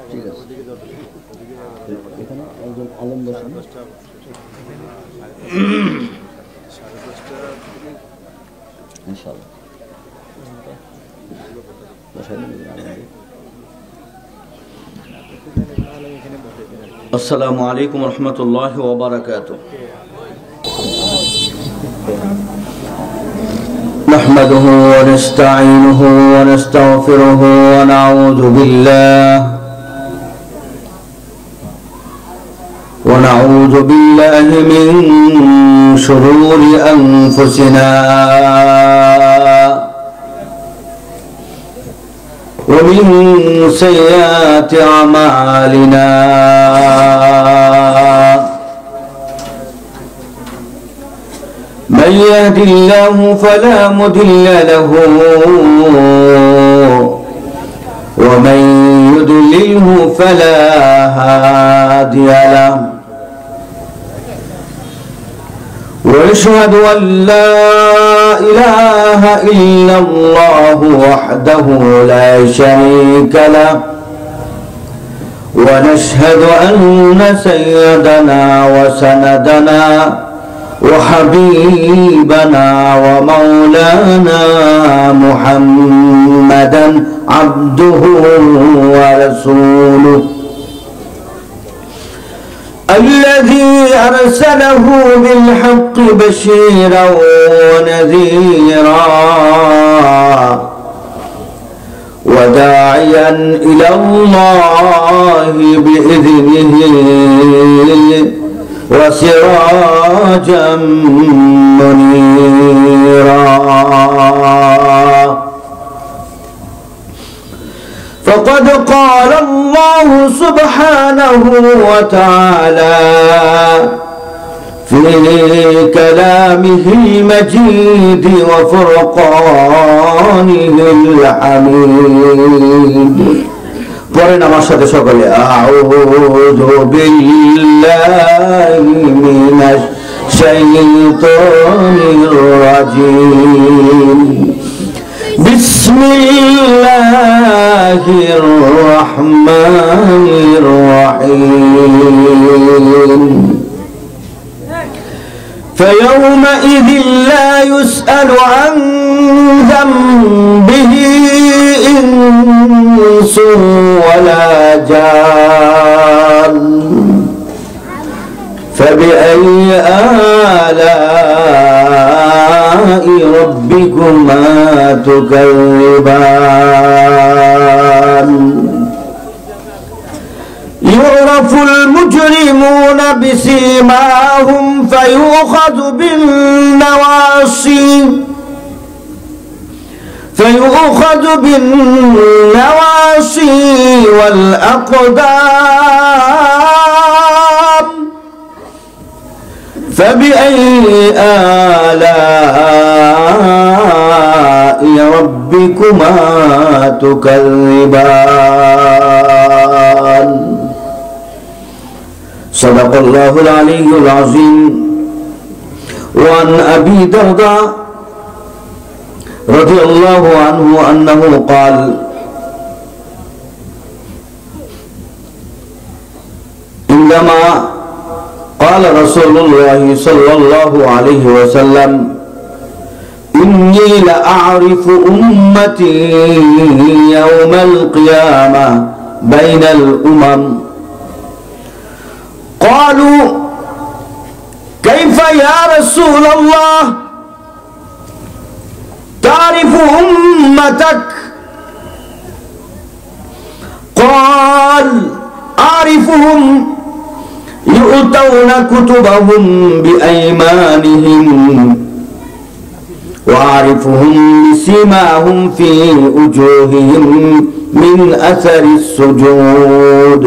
ঠিক আছে, এখানে একজন আলেম বসেন। ইনশাআল্লাহ আসসালামু আলাইকুম ওয়া রাহমাতুল্লাহি ওয়া বারাকাতুহু। نحمده ونستعينه ونستغفره ونعوذ بالله من شرور أنفسنا ومن سيئات أعمالنا، من يهد الله فلا مضل له ومن يضلله فلا هادي له، وأشهد أن لا إله إلا الله وحده لا شريك له، ونشهد أن سيدنا وسندنا وحبيبنا ومولانا محمدا عبده ورسوله الذي أرسله بالحق بشيرا ونذيرا وداعيا إلى الله بإذنه وسراجا منيرا، فقد قال الله سبحانه وتعالى في كلامه المجيد وفرقانه الحميد। পড়েন আমার সাথে সকলে, আউযু বিল্লাহি মিনাশ শাইতানির রাজীম, বিসমিল্লাহির রহমানির রহিম। فيومئذ لا يسأل عن ذنبه إنس ولا جان، فبأي آلاء ربكما تكذبان؟ يعرف المجرمون بسيماهم فيؤخذ بالنواصي والأقدام، فبأي آلاء ربكما تكذبان؟ صدق الله العلي العظيم. وعن أبي درداء رضي الله عنه أنه قال: عندما قال رسول الله صلى الله عليه وسلم: إني لأعرف أمتي يوم القيامة بين الأمم، قالوا: كيف يا رسول الله تعرف أمتك؟ قال: أعرفهم يؤتون كتبهم بأيمانهم، وأعرفهم بسيماهم في وجوههم من أثر السجود،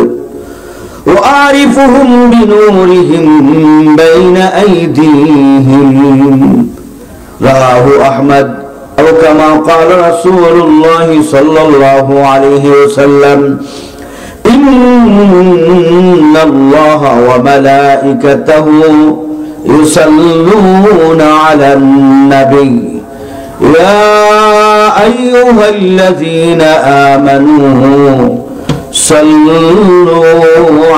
وأعرفهم بنورهم بين أيديهم. رواه أحمد، أو كما قال رسول الله صلى الله عليه وسلم: إن الله وملائكته يصلون على النبي يا أيها الذين آمنوا সাল্লু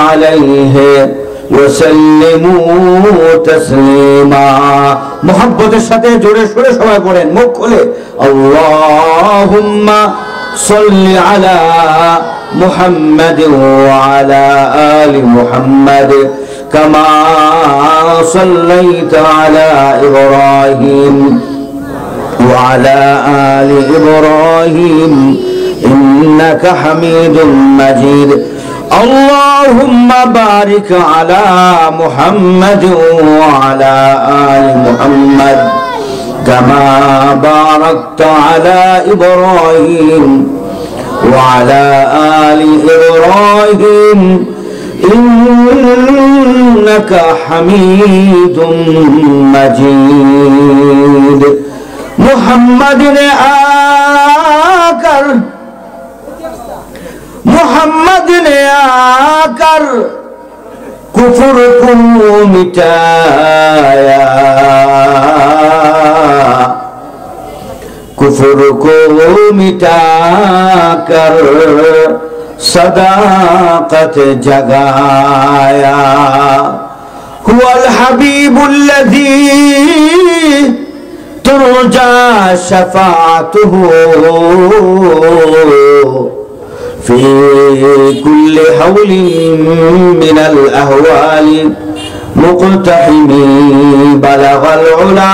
আলাইহি ওয়া সাল্লিমু তাসলিমা। মুহাব্বতের সাথে জোরে সোরে সবাই পড়েন, মুখ খুলে, আল্লাহুম্মা সাল্লি আলা মুহাম্মাদ ওয়া আলা আলি মুহাম্মাদ কামা সাল্লাইতা আলা ইব্রাহিম ওয়া আলা আলি ইব্রাহিম ইন্নাকা হামিদুম মাজিদ। اللهم بارك على محمد وعلى آل محمد كما باركت على إبراهيم وعلى آل إبراهيم إنك حميد مجيد। محمد نے آकर मोहम्मद ने आकर कुफर को मिटाया, कुफर को मिटाकर सदाकत जगाया। हुवल हबीबुल्लज़ी तुरजा शफाअतुहु في كل حول من الأهوال مقتحم بلغ العلا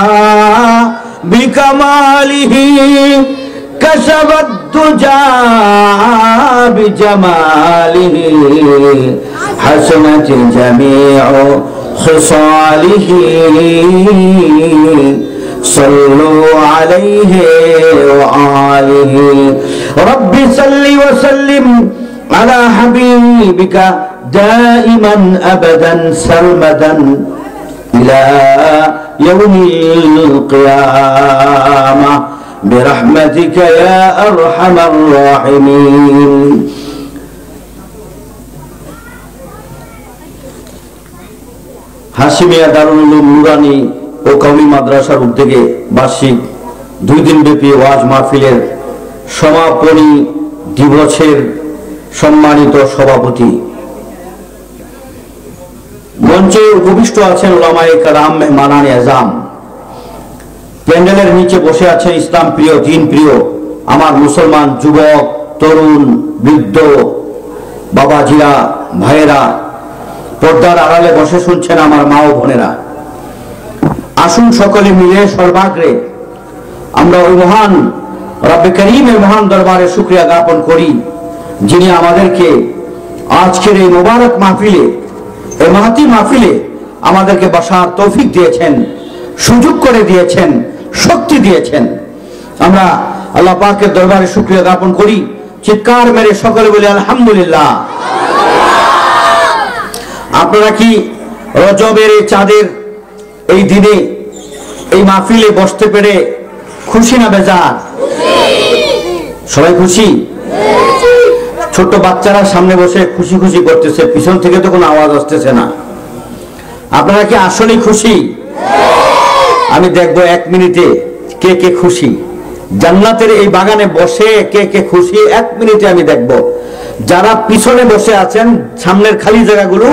بكماله كشف الدجى بجماله حسنت جميع خصاله صلوا عليه وآله رب صل وسلم على حبيبك دائما أبدا سرمدا إلى يوم القيامة برحمتك يا أرحم الراحمين। হাশিমিয়া দারুল উলুম নুরানী ও কওমি মাদ্রাসার উদ্যোগে বার্ষিক 2 দিনব্যাপী ওয়াজ মাহফিলের সমাপনী দিবসের সম্মানিত সভাপতি, মঞ্চে উপবিষ্ট আছেন উলামায়ে কেরাম, মেহমানানে আযম, প্যান্ডেলের নিচে বসে আছেন ইসলাম প্রিয়, দিন প্রিয় আমার মুসলমান যুবক, তরুণ, বৃদ্ধ, বাবাজিরা, ভাইয়েরা, পর্দার আড়ালে বসে শুনছেন আমার মা ও বোনেরা। আসুন সকলে মিলে সর্বাগ্রে আমরা ওই মহান রব্বে করিমের মহান দরবারে শুকরিয়া জ্ঞাপন করি, যিনি আমাদেরকে আজকের এই মোবারক মাহফিলে, এই মাহতি মাহফিলে আমাদেরকে বসার তৌফিক দিয়েছেন, সুযোগ করে দিয়েছেন, শক্তি দিয়েছেন। আমরা আল্লাহ পাকের দরবারে শুকরিয়া জ্ঞাপন করি, চিৎকার মেরে সকলে বলি আলহামদুলিল্লাহ। আপনারা কি রজবের এই চাঁদের এই দিনে এই মাহফিলে বসতে পেরে খুশি না বেজার? সবাই খুশি? ছোট বাচ্চারা সামনে বসে খুশি খুশি করতেছে, পিছন থেকে তো কোনো আওয়াজ আসতেছে না। আপনারা কি আসলেই খুশি? আমি দেখবো 1 মিনিটে কে কে খুশি। জান্নাতের এই বাগানে বসে কে কে খুশি 1 মিনিটে আমি দেখব। যারা পিছনে বসে আছেন সামনের খালি জায়গাগুলো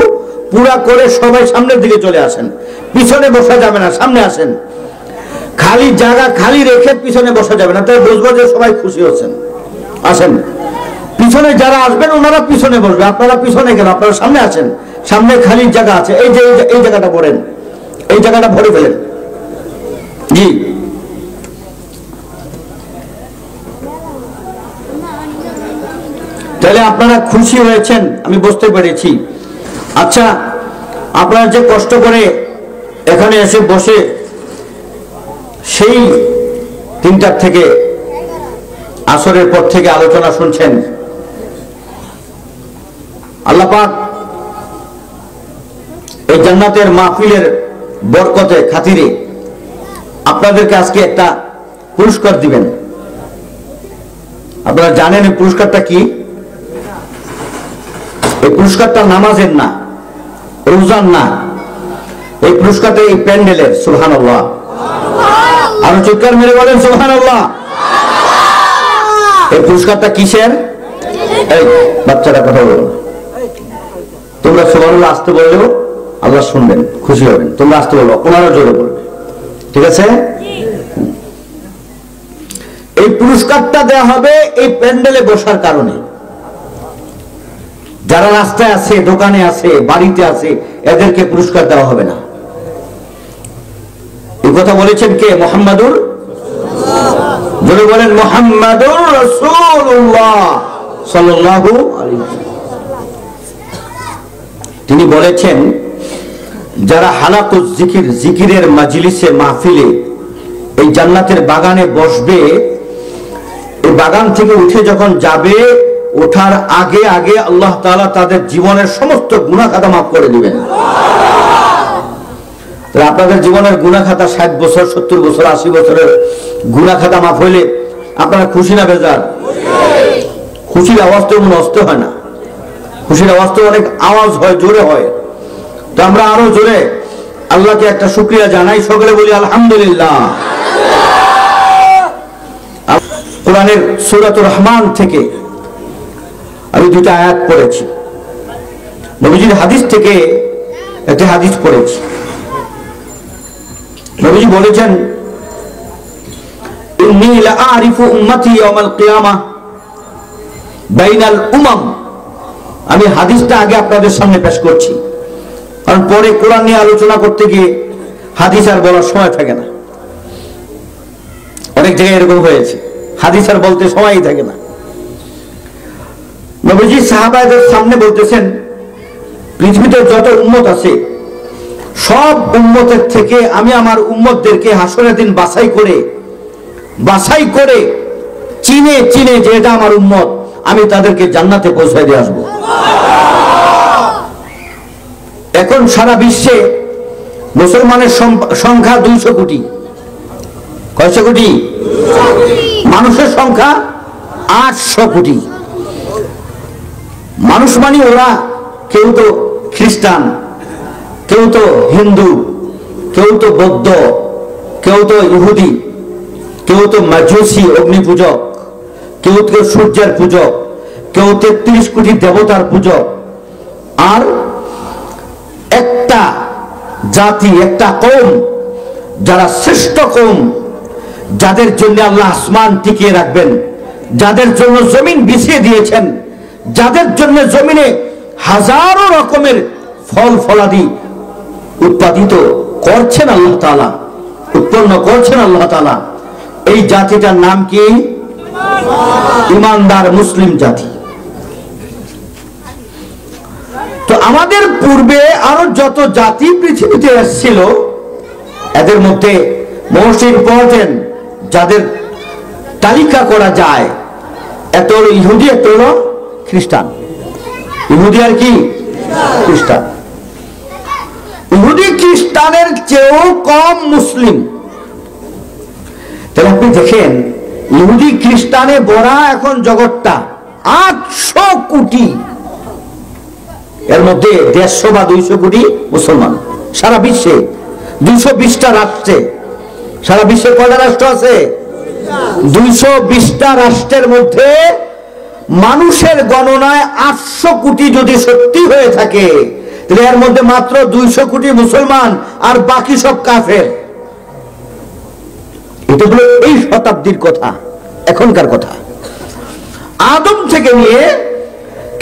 পুরা করে সবাই সামনের দিকে চলে আসেন, পিছনে বসা যাবে না, সামনে আসেন। খালি জায়গা খালি রেখে পিছনে বসা যাবে না, তাই বুঝবো যে সবাই খুশি হচ্ছেন। আসেন, পিছনে যারা আসবেন ওনারা পিছনে বসবে, আপনারা পিছনে গেলেন, আপনারা সামনে আসেন। সামনে খালি জায়গা আছে, এই যে এই জায়গাটা ভরেন, এই জায়গাটা ভরে ফেলেন। জি, তাহলে আপনারা খুশি হয়েছেন আমি বুঝতে পেরেছি। আচ্ছা, আপনারা যে কষ্ট করে এখানে এসে বসে সেই 3টার থেকে আসরের পর থেকে আলোচনা শুনছেন, আল্লাহ পাক এই জান্নাতের মাহফিলের বরকতে খাতিরে আপনাদেরকে আজকে একটা পুরস্কার দিবেন। আপনারা জানেন এই পুরস্কারটা কি? এই পুরস্কারটা নামাজের না, রোজার না, এই পুরস্কারটা এই প্যান্ডেলের। সুবহানাল্লাহ, আরো চিৎকার মেরে বলেন সুবহানাল্লাহ। এই পুরস্কারটা কিসের? এই বাচ্চারা কথা বলো না। তোমরা সুবহানাল্লাহ আসতে বললেও আল্লাহ শুনবেন, খুশি হবেন। তোমরা আসতে বলো, ওনারা জোরে বলবে, ঠিক আছে? এই পুরস্কারটা দেয়া হবে এই প্যান্ডেলে বসার কারণে। যারা রাস্তায় আছে, দোকানে আছে, বাড়িতে আছে, এদেরকে পুরস্কার দেওয়া হবে না। এই কথা বলেছেন কে? মুহাম্মাদুর, জোরে বলেন, মুহাম্মাদুর রাসূলুল্লাহ সাল্লাল্লাহু আলাইহি ওয়াসাল্লাম। তিনি বলেছেন, যারা হালাকুজ জিকির, জিকিরের মাজলিসে, মাহফিলে, এই জান্নাতের বাগানে বসবে, এই বাগান থেকে উঠে যখন যাবে, ওঠার আগে আগে আল্লাহ তাআলা তাদের জীবনের সমস্ত গুনাহ খাতা মাফ করে দিবেন। আপনাদের জীবনের গুনাহ খাতা 60 বছর, 70 বছর, 80 বছরের গুনাহ খাতা মাফ হইলে আপনারা খুশি না বেজার? খুশির আওয়াজ তো মনে অস্ত হয় না, খুশির আওয়াজ তো অনেক আওয়াজ হয়, জোরে হয়। তো আমরা আরো জোরে আল্লাহকে একটা শুকরিয়া জানাই, সকলে বলি আলহামদুলিল্লাহ। কোরআনের সূরাতুর রহমান থেকে আমি দুটো আয়াত পড়েছি, নবীজির হাদিস থেকে একটি হাদিস পড়েছি। নবীজি বলেছেন, ইন্নী লাআরিফু উম্মতি ইয়াওমাল কিয়ামাহ বাইনাল উমাম। আমি হাদিসটা আগে আপনাদের সামনে পেশ করছি, কারণ পরে কোরআন নিয়ে আলোচনা করতে গিয়ে হাদিস আর বলার সময় থাকে না। অনেক জায়গায় এরকম হয়েছে, হাদিস আর বলতে সময়ই থাকে না। নবীজি সাহাবাদের সামনে বলতেছেন, পৃথিবীতে যত উম্মত আছে, সব উম্মতের থেকে আমি আমার উম্মতদেরকে হাসরের দিন বাছাই করে চিনে চিনে যে এটা আমার উম্মত, আমি তাদেরকে জান্নাতে পৌঁছায় দিয়ে আসবো। এখন সারা বিশ্বে মুসলমানের সংখ্যা 200 কোটি। কয়শো কোটি? মানুষের সংখ্যা 800 কোটি। মানুষ মানে ওরা, কেউ তো খ্রিস্টান, কেউ তো হিন্দু, কেউ তো বৌদ্ধ, কেউ তো ইহুদি, কেউ তো মাজুসি অগ্নি পূজক, কেউ সূর্যের পূজক, কেউ 33 কোটি দেবতার পূজক। আর একটা জাতি, একটা কওম, যারা শ্রেষ্ঠ কওম, যাদের জন্য আল্লাহ আসমান টিকিয়ে রাখবেন, যাদের জন্য জমিন বিছিয়ে দিয়েছেন, যাদের জন্য জমিনে হাজারো রকমের ফল ফলাদি উৎপাদিত করছেন আল্লাহ তাআলা, উৎপন্ন করছেন আল্লাহ তাআলা, এই জাতিটার নাম কি? ইমানদার মুসলিম জাতি। তো আমাদের পূর্বে আরো যত জাতি পৃথিবীতে এসেছিল, এদের মধ্যে মোস্ট ইম্পর্টেন্ট যাদের তালিকা করা যায়, একটা হলো ইহুদি, একটা হলো খ্রিস্টান। ইহুদি আর কি? খ্রিস্টান। ইহুদি খ্রিস্টানের চেয়েও কম মুসলিম। তাহলে আপনি দেখেন, ইহুদি খ্রিস্টানে ভরা এখন জগৎটা, 800 কোটি। এর মধ্যে 150 বা 200 কোটি মুসলমান সারা বিশ্বে, 220টা রাষ্ট্রে। সারা বিশ্বে কয়টা রাষ্ট্র আছে? 220টা রাষ্ট্রের মধ্যে মানুষের গণনায় 800 কোটি যদি সত্যি হয়ে থাকে, তাহলে এর মধ্যে মাত্র 200 কোটি মুসলমান, আর বাকি সব কাফের। এটা হলো এই শতাব্দীর কথা, এখনকার কথা। আদম থেকে নিয়ে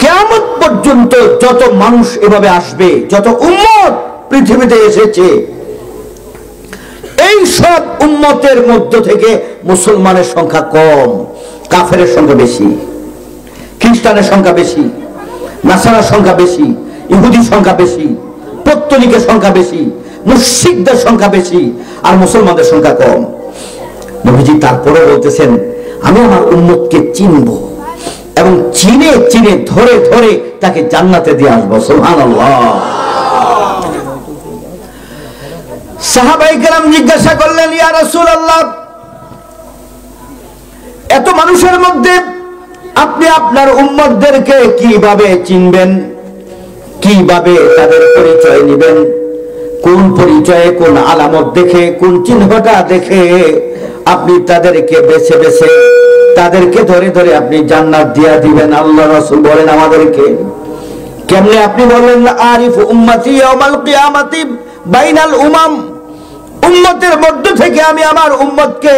কিয়ামত পর্যন্ত যত মানুষ এভাবে আসবে, যত উম্মত পৃথিবীতে এসেছে, এই সব উম্মতের মধ্য থেকে মুসলমানের সংখ্যা কম, কাফেরের সংখ্যা বেশি, খ্রিস্টানের সংখ্যা বেশি, নাসারার সংখ্যা বেশি, ইহুদির সংখ্যা বেশি, পত্তলিকের সংখ্যা বেশি, মুশরিকদের সংখ্যা বেশি, আর মুসলমানদের সংখ্যা কম। নবীজি তারপরে বলতেছেন, আমি আমার উম্মতকে চিনব এবং চিনে চিনে ধরে ধরে তাকে জান্নাতে দিয়ে আসবো। সুবহানাল্লাহ। সাহাবায়ে কেরাম জিজ্ঞাসা করলেন, ইয়া রাসূলুল্লাহ, এত মানুষের মধ্যে আপনি আপনার উম্মতদেরকে কিভাবে চিনবেন, কিভাবে তাদের পরিচয় নেবেন, কোন পরিচয়ে, কোন আলামত দেখে, কোন চিহ্নটা দেখে আপনি তাদেরকে বেছে বেছে তাদেরকে ধরে ধরে আপনি জান্নাত দিয়া দিবেন। আল্লাহ রাসূল বলেন আমাদেরকে কেমনে? আপনি বলেন আরিফু উম্মতি ইয়াউমাল কিয়ামাতি বাইনাল উমাম, উম্মতের মধ্য থেকে আমি আমার উম্মতকে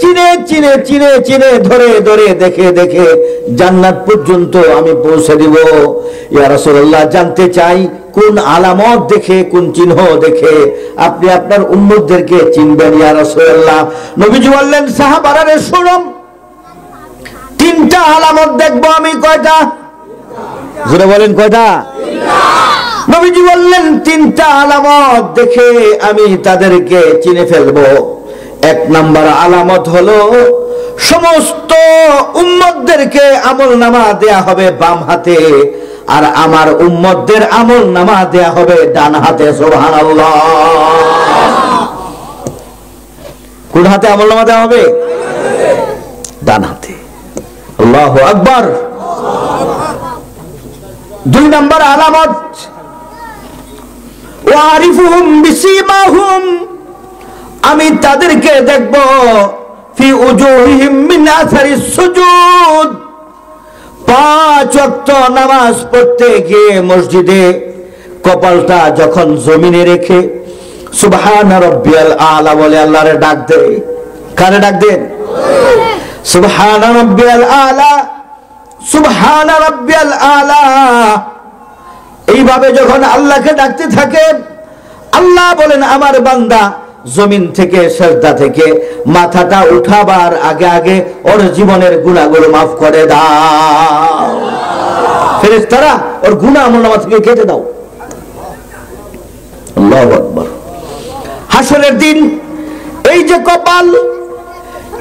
চিনে চিনে চিনে চিনে ধরে ধরে দেখে দেখে জান্নাত পর্যন্ত আমি পৌঁছে দিব। ইয়া রাসূলুল্লাহ, জানতে চাই কোন আলামত দেখে, কোন চিহ্ন দেখে আপনি আপনার উম্মতদেরকে চিনবেন ইয়া রাসূলুল্লাহ? নবীজি বললেন সাহাবারা রে শুনো, তিনটা আলামত দেখবো আমি। কয়টা? জোরে বলেন কয়টা? নবীজি বললেন তিনটা আলামত দেখে আমি তাদেরকে চিনে ফেলবো। এক নাম্বার আলামত হলো সমস্ত উম্মতদেরকে আমলনামা দেয়া হবে বাম হাতে, আর আমার উম্মতদের আমলনামা দেয়া হবে ডান হাতে। সুবহানাল্লাহ। কোন হাতে আমলনামা দেয়া হবে? ডান হাতে। আল্লাহু আকবার। দুই নাম্বার আলামত ওয়ারিফুহুম বিসীমাহুম, আমি তাদেরকে দেখব ফি উজুহিহিম মিন আসারিস সুজুদ, 5 ওয়াক্ত নামাজ পড়তে গিয়ে মসজিদে কপালটা যখন জমিনে রেখে সুবহান রাব্বিয়াল আলা বলে আল্লাহরে ডাক দেয়। কারে ডাক দেন? সুবহান রাব্বিয়াল আলা, সুবহান রাব্বিয়াল আলা। এইভাবে যখন আল্লাহকে ডাকতে থাকে, আল্লাহ বলেন আমার বান্দা জমিন থেকে সিজদা থেকে মাথাটা উঠাবার আগে আগে ওর জীবনের গুনাহগুলো মাফ করে দাও। ফেরেশতারা ওর গুনাহ আমলনামা থেকে কেটে দাও। আল্লাহু আকবার। হাসরের দিন এই যে কপাল,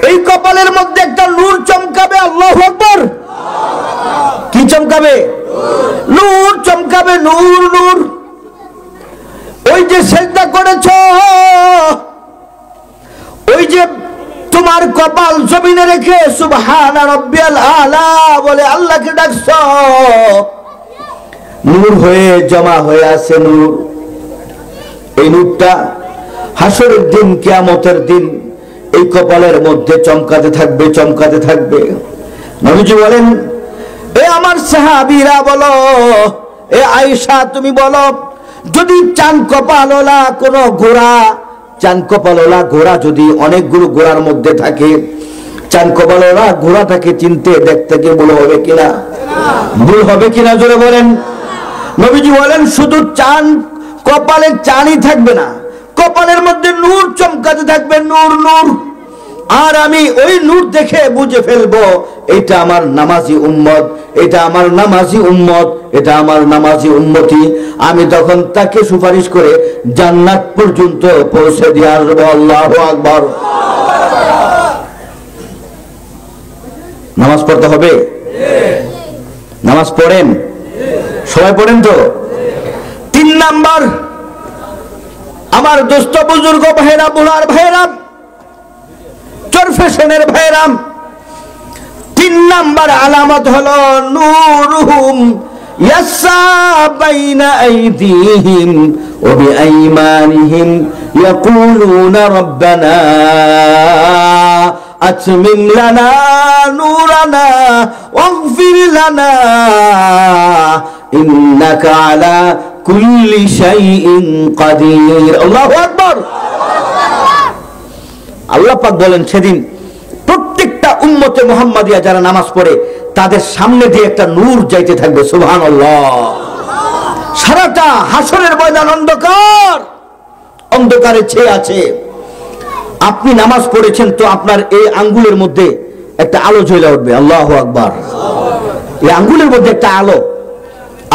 এই কপালের মধ্যে একটা নূর চমকাবে। আল্লাহু আকবার। কি চমকাবে? নূর চমকাবে। নূর নূর। ওই যে সিজদা করেছো, ওই যে তোমার কপাল জমিনে রেখে সুবহান রাব্বিয়াল আলা বলে আল্লাহকে ডাকছো, নূর হয়ে জমা হয়ে আছে নূর। এই নূরটা হাসরের দিন, কিয়ামতের দিন এই কপালের মধ্যে চমকাতে থাকবে, চমকাতে থাকবে। নবীজি বলেন এ আমার সাহাবীরা বলো, এ আয়েশা তুমি বলো, যদি চাঁদ কপালওয়ালা কোন ঘোড়া, চাঁদ কপালওয়ালা ঘোড়া যদি অনেকগুলো ঘোড়ার মধ্যে থাকে, চাঁদ কপালওয়ালা ঘোড়াটাকে চিনতে দেখতে কি ভুল হবে কিনা? ভুল হবে কিনা জোরে বলেন। নবীজি বলেন শুধু চাঁদ কপালে চাঁদই থাকবে না, কপালের মধ্যে নূর চমকাতে থাকবে, নূর নূর। আর আমি ওই নূর দেখে বুঝে ফেলবো এটা আমার নামাজি উম্মত, এটা আমার নামাজি উম্মত, এটা আমার নামাজি উম্মতি। আমি তখন তাকে সুপারিশ করে জান্নাত পর্যন্ত পৌঁছে দিয়ে আসবো। আল্লাহু আকবার। নামাজ পড়তে হবে? নামাজ পড়েন? সবাই পড়েন তো? 3 নাম্বার আমার দোস্ত বুজুর্গ ভাইরা, বুলার ভাইরা, চরফেশনের ভাইরাম, 3 নাম্বার আলামত হলো নূরুহুম ইয়াসা বাইনা আইদিহিম ওয়া বিআইমানিহিম ইয়াকুলুনা রাব্বানা আতমিম লানা নূরানা ওয়াগফির লানা ইন্নাকা আলা কুল্লি শাইইন কাদির। আল্লাহু আকবার। আল্লাহ পাক বলেন সেদিন প্রত্যেকটা উম্মতে মুহাম্মাদিয়া যারা নামাজ পড়ে তাদের সামনে দিয়ে একটা নূর যাইতে থাকবে। সুবহানাল্লাহ। সারাটা হাসরের ময়দান অন্ধকার, অন্ধকারে ছেয়ে আছে। আপনি নামাজ পড়েছেন তো আপনার এই আঙ্গুলের মধ্যে একটা আলো জ্বলে উঠবে। আল্লাহু আকবার। এই আঙ্গুলের মধ্যে একটা আলো,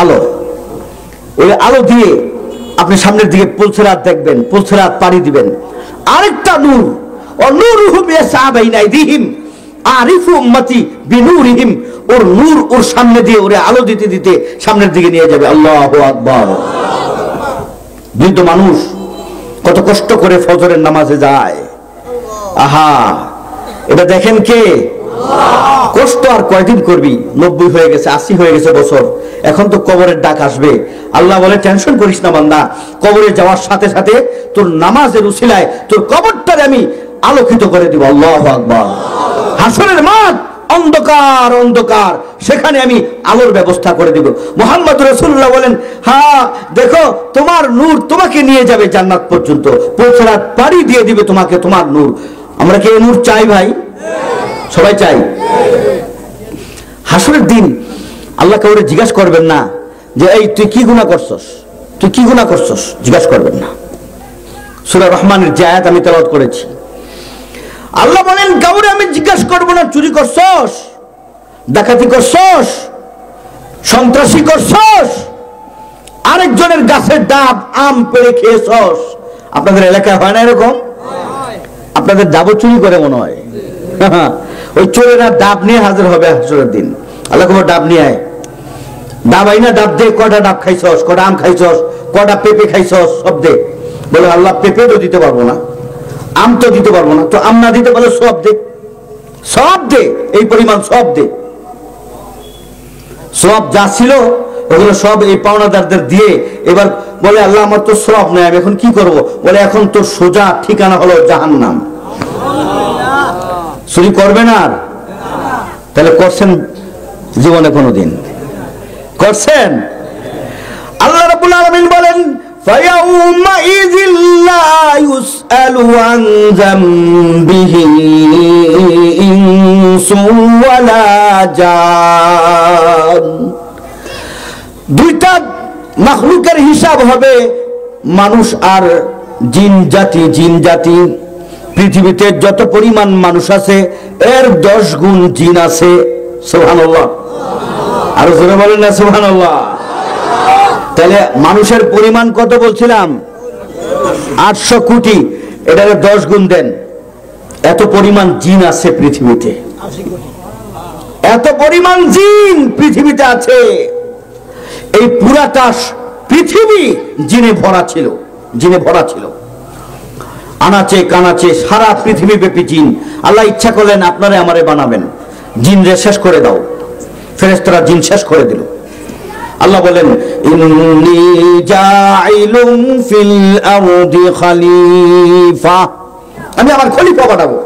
আলো, ওই আলো দিয়ে আপনি সামনের দিকে পুলসিরাত দেখবেন, পুলসিরাত পাড়ি দিবেন। আরেকটা নূর, নূরুহুম ইয়াসা বাইনা আইদিহিম আরিফু উম্মতি বিনূরিহিম, ওর নূর ওর সামনে দিয়ে ওরে আলো দিতে দিতে সামনের দিকে নিয়ে যাবে। আল্লাহু আকবার। বৃদ্ধ মানুষ কত কষ্ট করে ফজরের নামাজে যায়। আহা, এটা দেখেন কে? কষ্ট আর কয়দিন করবি? 90 হয়ে গেছে, 80 হয়ে গেছে বছর, এখন তো কবরের ডাক আসবে। আল্লাহ বলে টেনশন করিস না বান্দা, কবরে যাওয়ার সাথে সাথে তোর নামাজের উসিলায় তোর কবরটারে আমি আলোকিত করে দিব। আল্লাহু আকবার। হাসরের মাঠ অন্ধকার অন্ধকার, সেখানে আমি আলোর ব্যবস্থা করে দিব। মুহাম্মদ রাসূলুল্লাহ বলেন, হ্যাঁ দেখো তোমার নূর তোমাকে নিয়ে যাবে জান্নাত পর্যন্ত, পৌঁছার পাড়ি দিয়ে দিবে তোমাকে তোমার নূর। আমরা কি এই নূর চাই ভাই? সবাই চাই। হাসরের দিন আল্লাহ কাউরে জিজ্ঞাসা করবেন না যে এই তুই কি গুনাহ করছস, তুই কি গুনাহ করছস, জিজ্ঞাসা করবেন না। সূরা রহমানের যে আয়াত আমি তেলাওয়াত করেছি, আল্লাহ বলেন কাউরে আমি জিজ্ঞাসা করব না চুরি করছস, ডাকাতি করছস, সন্ত্রাসী করছস, আরেকজনের গাছের ডাব আম পেড়ে খেয়েছস। আপনাদের এলাকায় হয় না এরকম? আপনাদের ডাবও চুরি করে মনে হয়। ওই চোরেরা ডাব নিয়ে হাজির হবে হাসরের দিন। আল্লাহ কবে ডাব নিয়ে আয়, ডাব আই না, ডাব দে, কটা ডাব খাইছস, কটা আম খাইছস, কটা পেঁপে খাইছস, সব দে। বলে আল্লাহ পেঁপে তো দিতে পারবো না, আম তো দিতে পারবো না, তো আম না দিতে পারলে সব দে, সব দে, এই পরিমাণ সব দে। সব যা ছিল ওগুলো সব এই পাওনাদারদের দিয়ে এবার বলে আল্লাহ আমার তো সব নেই, আমি এখন কি করব? বলে এখন তো সোজা ঠিকানা হলো জাহান্নাম। চুরি করবেন আর? তাহলে করছেন জীবনে কোনোদিন? করছেন? আল্লাহ রাব্বুল আলামিন বলেন فَيَوْمَئِذٍ لَّا يُسْأَلُ عَن ذَنبِهِ إِنسٌ وَلَا جَانٌ। দুইটা মাখলুকের হিসাব হবে, মানুষ আর জিন জাতি। জিন জাতি পৃথিবীতে যত পরিমাণ মানুষ আছে এর 10 গুণ জিন আছে। সুবহানাল্লাহ। আর জোরে বলেন না সুবহানাল্লাহ। তাহলে মানুষের পরিমাণ কত বলছিলাম? 800 কোটি, এটাকে 10 গুণ দেন। এত পরিমাণ জিন আছে পৃথিবীতে, এত পরিমাণ জিন পৃথিবীতে আছে। এই পুরাটা পৃথিবী জিনে ভরা ছিল, জিনে ভরা ছিল, আনাচে কানাচে সারা পৃথিবী ব্যাপী জিন। আল্লাহ ইচ্ছা করলেন আপনারে আমারে বানাবেন, জিন রে শেষ করে দাও। ফেরেশতারা জিন শেষ করে দিল। আল্লাহ বলেন ইন্নী জাইলুম ফিল আরদি খলিফা, আমি আমার খলিফা পাঠাবো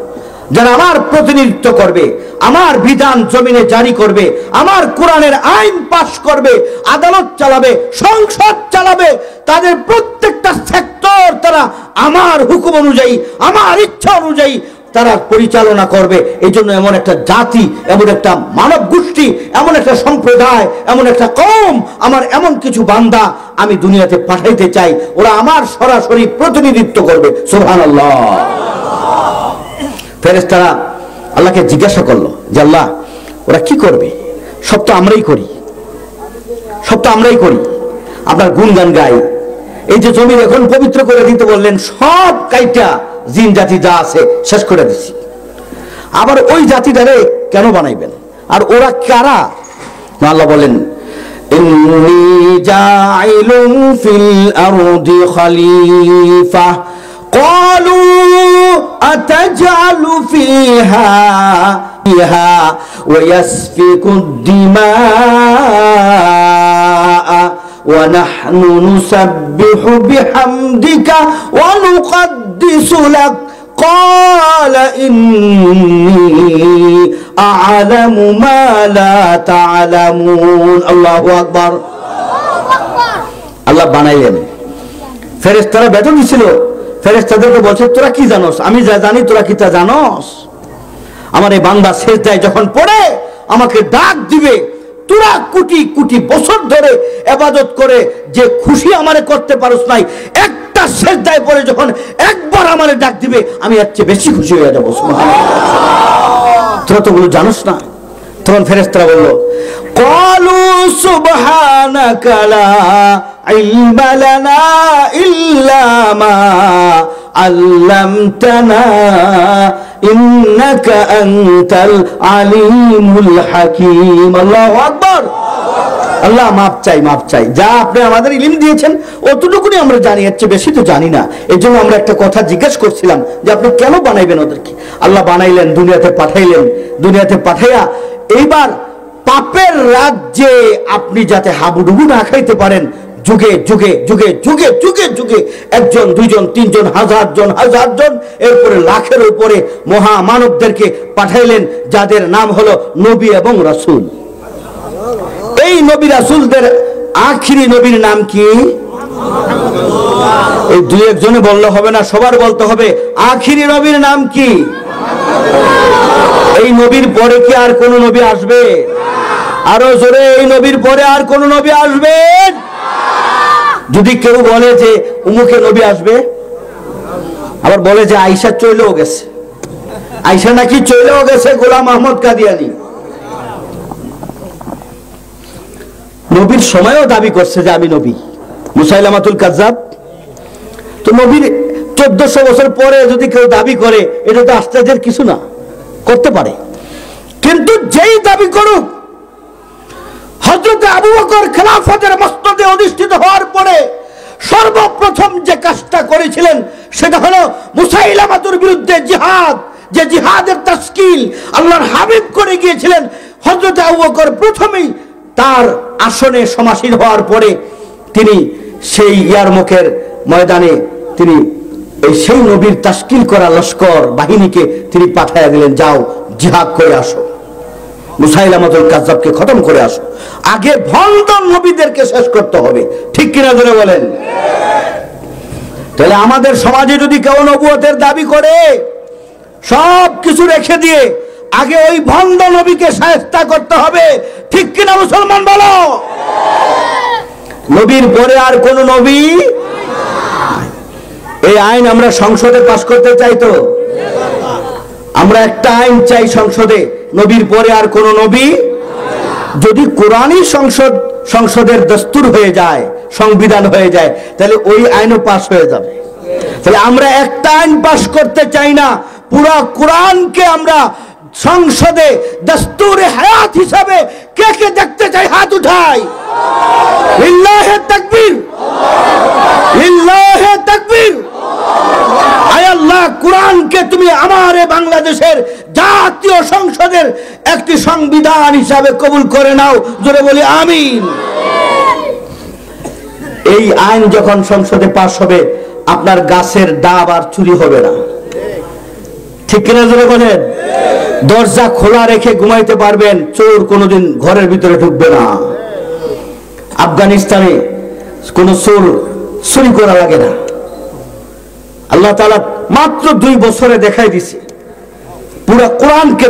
যারা আমার প্রতিনিধিত্ব করবে, আমার বিধান জমিনে জারি করবে, আমার কোরআনের আইন পাশ করবে, আদালত চালাবে, সংসদ চালাবে। তাদের প্রত্যেকটা সেক্টর তারা আমার হুকুম অনুযায়ী, আমার ইচ্ছা অনুযায়ী তারা পরিচালনা করবে। এই জন্য এমন একটা জাতি, এমন একটা মানব গোষ্ঠী, এমন একটা সম্প্রদায়, এমন একটা কওম, আমার এমন কিছু বান্দা আমি দুনিয়াতে পাঠাইতে চাই, ওরা আমার সরাসরি প্রতিনিধিত্ব করবে। সুবহানাল্লাহ। ফেরেশতারা আল্লাহকে জিজ্ঞাসা করলো যে আল্লাহ ওরা কি করবে? সব তো আমরাই করি, সব তো আমরাই করি, আপনার গুণগান গাই। এই যে জমি এখন পবিত্র করে দিতে বললেন, সব কাইটা জিন জাতি যা আছে শেষ করে দিছি। আবার ওই জাতিটারে কেন বানাইবেন? আর ওরা কারা? আল্লাহ বলেন ইন্নী জাইলুম ফিল আরদি খলিফা ক্বালু আতাজআলু ফিহা ওয়া ইয়াসফিকু দিমা ونحن نسبح بحمدك ونقدس لك قال إني أعلم ما لا تعلمون الله أكبر। আল্লাহ বানাইলেন, ফেরেশতারা বেতন দিছিল, ফেরেশতাদেরকে বলছে তোরা কি জানোস? আমি যা জানি তোরা কি তা জানোস? আমার এই বান্দা সিজদায় যখন পড়ে আমাকে ডাক দিবে, তোরা কোটি কোটি বছর ধরে ইবাদত করে যে খুশি আমারে করতে পারোস নাই, একটা সিজদায় পড়ে যখন একবার আমারে ডাক দিবে আমি এর চেয়ে বেশি খুশি হয়ে যাব। সুবহানাল্লাহ। তোরা তো বলো জানোস না। তখন ফেরেশতারা বলল ক্বালু সুবহানাকা লা ইলমা লানা ইল্লা মা আল্লামতানা ইন্নাকা আনতাল আলিমুল হাকীম। আল্লাহু আকবার। আল্লাহ মাপ চাই, মাপ চাই। যা আপনি আমাদের ইলম দিয়েছেন অতটুকুনি আমরা জানি, এর চেয়ে বেশি তো জানি না। এই জন্য আমরা একটা কথা জিজ্ঞেস করছিলাম যে আপনি কেন বানাইবেন ওদেরকে? আল্লাহ বানাইলেন, দুনিয়াতে পাঠাইলেন, দুনিয়াতে পাঠাইয়া এইবার পাপের রাজ্যে আপনি যাতে হাবুডুবু না খাইতে পারেন, যুগে যুগে যুগে যুগে যুগে যুগে একজন, দুইজন, তিনজন, হাজার জন, এরপরে লাখের উপরে মহামানবদেরকে পাঠাইলেন, যাদের নাম হলো নবী এবং রাসূল। এই নবী রাসূলদের আখিরি নবীর নাম কি? এই দুই একজনে বললে হবে না, সবার বলতে হবে আখিরি নবীর নাম কি? এই নবীর পরে কি আর কোন নবী আসবে? আরো জোরে, এই নবীর পরে আর কোন নবী আসবে? যদি কেউ বলে যে উমুকে নবী আসবে, আবার বলে যে আয়েশা চলেও গেছে, আয়েশা নাকি চলেও গেছে গোলাম আহমদ কাদিয়ানী, নবীর সময়ও দাবি করছে যে আমি নবী, মুসাইলামাতুল কাজ্জাব। তো নবীর 1400 বছর পরে যদি কেউ দাবি করে, এটা তো আশ্চর্যের কিছু না, করতে পারে। কিন্তু যেই দাবি করুক, হযরত আবু বকর খেলাফতের মসনদে অধিষ্ঠিত হওয়ার পরে সর্বপ্রথম যে কাজটা করেছিলেন সেটা হলো মুসাইলামাতুর বিরুদ্ধে জিহাদ, যে জিহাদের তাশকিল আল্লাহর হাবিব করে গিয়েছিলেন। হযরত আবু বকর প্রথমেই তার আসনে সমাসীন হওয়ার পরে তিনি সেই ইয়ারমুকের ময়দানে তিনি সেই নবীর তাশকিল করা লস্কর বাহিনীকে তিনি পাঠাইয়া দিলেন, যাও জিহাদ করে আসো, মুসাইলামাতুল কাজ্জাবকে খতম করে আসো, আগে ভণ্ড নবীদেরকে শেষ করতে হবে। ঠিক কিনা জোরে বলেন? তাহলে আমাদের সমাজে যদি কেউ নবুয়তের দাবি করে, সব কিছু রেখে দিয়ে আগে ওই ভণ্ড নবীকে শায়েস্তা করতে হবে। ঠিক কিনা মুসলমান বলো? নবীর পরে আর কোন নবী? এই আইন আমরা সংসদে পাস করতে চাই তো? আমরা একটা আইন চাই সংসদে, নবীর পরে আর কোন নবী। যদি কোরআনই সংসদের দস্তুর হয়ে যায়, সংবিধান হয়ে যায়, তাহলে ওই আইনও পাস হয়ে যাবে। তাহলে আমরা একটা আইন পাস করতে চাই না, পুরা কোরআনকে আমরা সংসদে দস্তুরে হায়াত হিসাবে কে কে দেখতে চাই? হাত উঠাই। লিল্লাহে তাকবীর, লিল্লাহে তাকবীর। আয় আল্লাহ, কোরআনকে তুমি আমার বাংলাদেশের জাতীয় সংসদের একটি সংবিধান হিসাবে কবুল করে নাও। জোরে বলি আমিন। এই আইন যখন সংসদে পাস হবে, আপনার গাছের ডাব আর চুরি হবে না। ঠিক কিনা জোরে বলেন? দরজা খোলা রেখে ঘুমাইতে পারবেন, চোর কোনোদিন ঘরের ভিতরে ঢুকবে না। আফগানিস্তানে কোন চোর চুরি করা লাগে না। আল্লাহ তাআলা মাত্র 2 বছরে দেখাই দিছে, পুরা কোরআনকে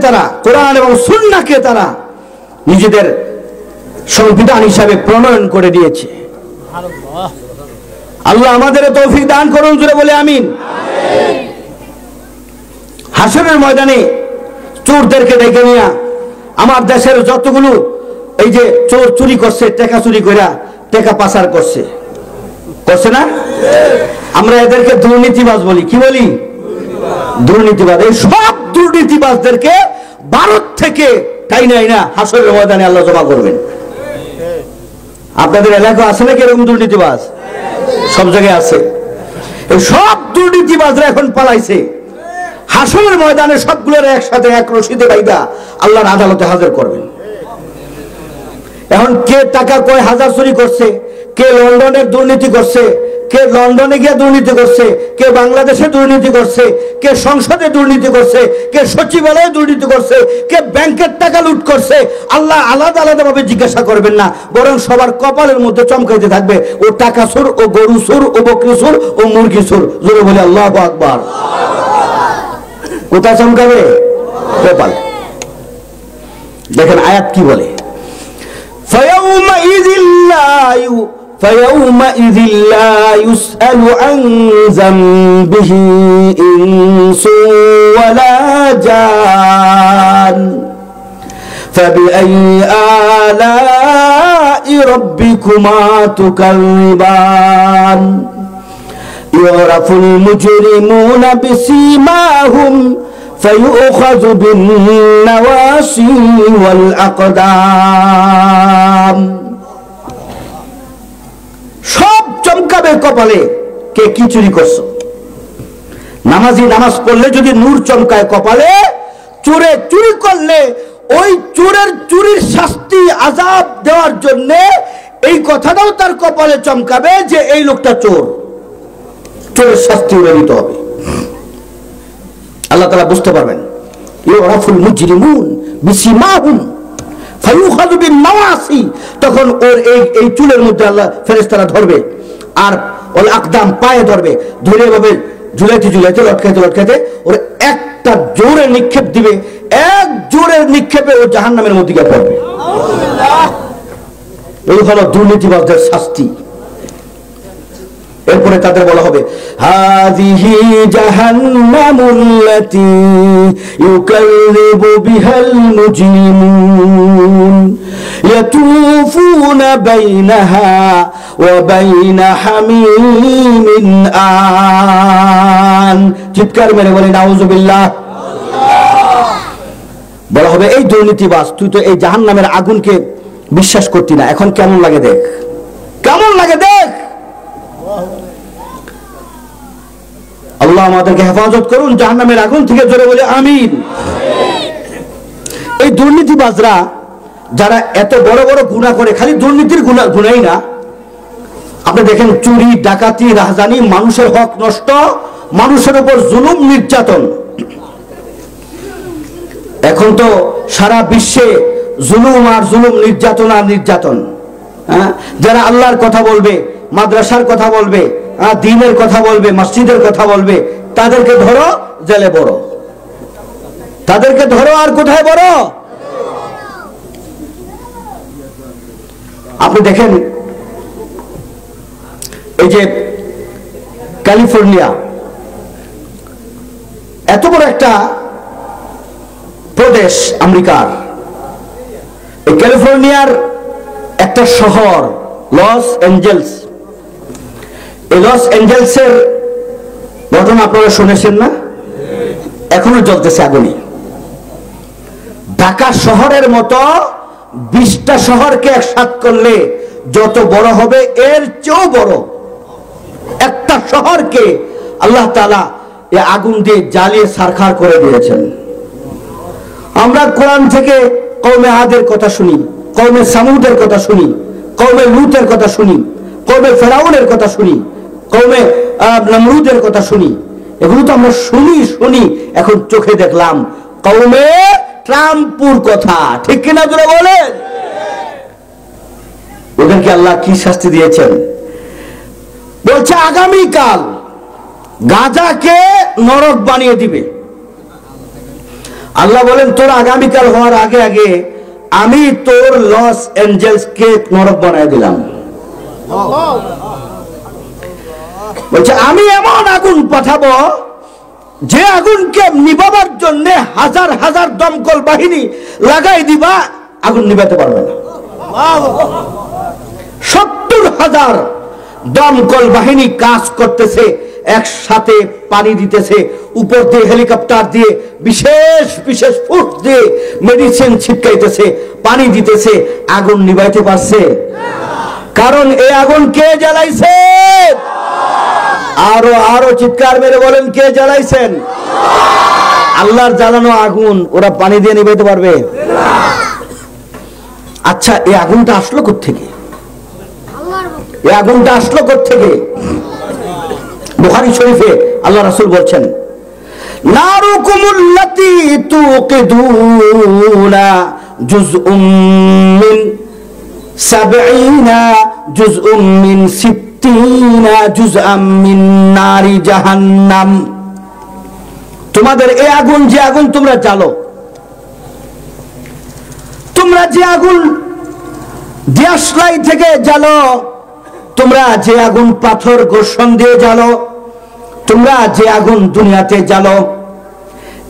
তারা কোরআন এবং সুন্নাহকে তারা নিজেদের সংবিধান হিসাবে প্রণয়ন করে দিয়েছে। আল্লাহ আমাদের তৌফিক দান করুন। জোরে বলে আমিন। হাসরের ময়দানে চোরদেরকে ডেকে নিয়ে, আমার দেশের যতগুলো এই যে চোর চুরি করছে, টাকা চুরি করে টাকা পাচার করছে না, আমরা এদেরকে দুর্নীতিবাজ বলি। কি বলি? দুর্নীতিবাজ। এই সব দুর্নীতিবাজদেরকে ভারত থেকে টাইনাই না হাসরের ময়দানে আল্লাহ জমা করবেন। আপনাদের এলাকা আছে নাকি এরকম দুর্নীতিবাজ? সব জায়গায় আছে। এই সব দুর্নীতিবাজরা এখন পালাইছে, হাসরের ময়দানে সবগুলোর একসাথে এক রশিদে বাইদা আল্লাহর আদালতে হাজির করবেন। এখন কে টাকা কয় হাজার চুরি করছে, কে লন্ডনের দুর্নীতি করছে, কে লন্ডনে গিয়ে দুর্নীতি করছে, কে বাংলাদেশে দুর্নীতি করছে, কে সংসদে দুর্নীতি করছে, কে সচিবালয়ে দুর্নীতি করছে, কে ব্যাংকের টাকা লুট করছে, আল্লাহ আলাদা আলাদা ভাবে জিজ্ঞাসা করবেন না, বরং সবার কপালের মধ্যে চমকাইতে থাকবে, ও টাকা চোর, ও গরু চোর, ও বকরি চোর, ও মুরগি চোর। জোরে বলে আল্লাহু আকবার। কোথায় চমকাবে? কপাল। দেখেন আয়াত কি বলে, فيومئذ لا يسأل عن ذنبه إنس ولا جان فبأي آلاء ربكما تكذبان يعرف المجرمون بسيماهم فيؤخذ بالنواسي والأقدام। সব চমকাবে কপালে, কে কি চুরি করছো। নামাজি নামাজ পড়লে যদি নূর চমকায় কপালে, চোরে চুরি করলে ওই চোরের চুরির শাস্তি আযাব দেওয়ার জন্য এই কথাটাও তার কপালে চমকাবে যে এই লোকটা চোর, চোরের শাস্তি উড়ে দিতে হবে। আল্লাহ তাআলা বুঝতে পারবেন ইউরাফুল মুজরিমুন বিসিমাহুম ফায়ুখাযু বিন-নাওয়াসি, তখন ওর এই চুলের মধ্যে আল্লাহ ফেরেশতারা ধরবে আর ওল আকদাম পায়ে ধরবে, ধরে এভাবে ঝুলাইতে ঝুলাইতে লটকাইতে ওর একটা জোরে নিক্ষেপ দিবে, এক জোরের নিক্ষেপে ও জাহান্নামের মধ্যে গিয়ে পড়বে। এই হলো দুর্নীতিবাজদের শাস্তি। এরপরে তাদের বলা হবে হাযিহি জাহান্নামুল্লাতী ইউকাযযিবু বিহাল মুজরিমুন ইয়াতুফুনা বাইনাহা ওয়া বাইনা হামীমিন আন। চিৎকার মেরে বলে নাউযুবিল্লাহ। বলা হবে এই দুর্নীতিবাজ, তুই তো এই জাহান্নামের আগুনকে বিশ্বাস করতি না, এখন কেমন লাগে দেখ, কেমন লাগে দেখ। আল্লাহ আমাদেরকে হেফাজত করুন জাহান্নামের আগুন থেকে, জোরে বলে আমিন। এই দুর্নীতিবাজরা যারা এত বড় বড় গুনাহ করে, খালি দুর্নীতির গুনাহই না, আপনি দেখেন চুরি, ডাকাতি, রাহাজানি, মানুষের হক নষ্ট, মানুষের উপর জুলুম, নির্যাতন। এখন তো সারা বিশ্বে জুলুম আর জুলুম, নির্যাতন আর নির্যাতন। যারা আল্লাহর কথা বলবে, মাদ্রাসার কথা বলবে, দ্বীনের কথা বলবে, মসজিদের কথা বলবে, তাদেরকে ধরো জেলে বড়, তাদেরকে ধরো আর কোথায় বড়। আপনি দেখেন এই যে ক্যালিফোর্নিয়া, এত বড় একটা প্রদেশ আমেরিকার, এই ক্যালিফোর্নিয়ার একটা শহর লস অ্যাঞ্জেলস। এই লস অ্যাঞ্জেলসের ঘটনা আপনারা শুনেছেন না? এখনো জ্বলতেছে আগুনে। ঢাকা শহরের মতো 20টা শহরকে একসাথ করলে যত বড় হবে এর চেয়েও বড় একটা শহরকে আল্লাহ তাআলা এই আগুন দিয়ে জ্বালিয়ে ছারখার করে দিয়েছেন। আমরা কোরআন থেকে কওমে আদের কথা শুনি, কওমে সামুদের কথা শুনি, কওমে লুতের কথা শুনি, কওমে ফেরাউনের কথা শুনি, কওমে নমরুদের কথা শুনি। এগুলো তো আমরা শুনি, এখন চোখে দেখলাম কওমে ট্রাম্পুর কথা, ঠিক কিনা জোরে বলেন? ওদেরকে আল্লাহ কি শাস্তি দিয়েছেন? বলছে আগামীকাল গাজাকে নরক বানিয়ে দিবে। আল্লাহ বলেন তোর আগামীকাল হওয়ার আগে আগে আমি তোর লস অ্যাঞ্জেলসকে নরক বানিয়ে দিলাম। বলছে আমি এমন আগুন পাঠাবো যে আগুনকে নিভাবার জন্য হাজার হাজার দমকল বাহিনী লাগাই দিবা, আগুন নিভাতে পারবে না। 70,000 দমকল বাহিনী কাজ করতেছে, একসাথে পানি দিতেছে, উপর দিয়ে হেলিকপ্টার দিয়ে বিশেষ বিশেষ ফুট দিয়ে মেডিসিন ছিটকাইতেছে, পানি দিতেছে, আগুন নিভাইতে পারছে? কারণ এই আগুন কে জ্বালাইছে? আরো চিৎকার মেরে বলেন কে জ্বালাইছেন? আল্লাহর জ্বালানো আগুন, ওরা পানি দিয়ে নিভাইতে পারবে? আচ্ছা এই আগুনটা আসলো কোত্থেকে? এই আগুনটা আসলো কোত্থেকে? বুখারী শরীফে আল্লাহ রাসূল বলছেন নারুকুমুল্লাতী তুকিদুনা জুজউম মিন 70 জুজউম মিন 60 জুজআম মিন নারি জাহান্নাম। তোমাদের এই আগুন, যে আগুন তোমরা জ্বালো, তোমরা যে আগুন দিয়াশলাই থেকে জ্বালো, তোমরা যে আগুন পাথর ঘর্ষণ দিয়ে জ্বালো, তোমরা যে আগুন দুনিয়াতে জ্বালো,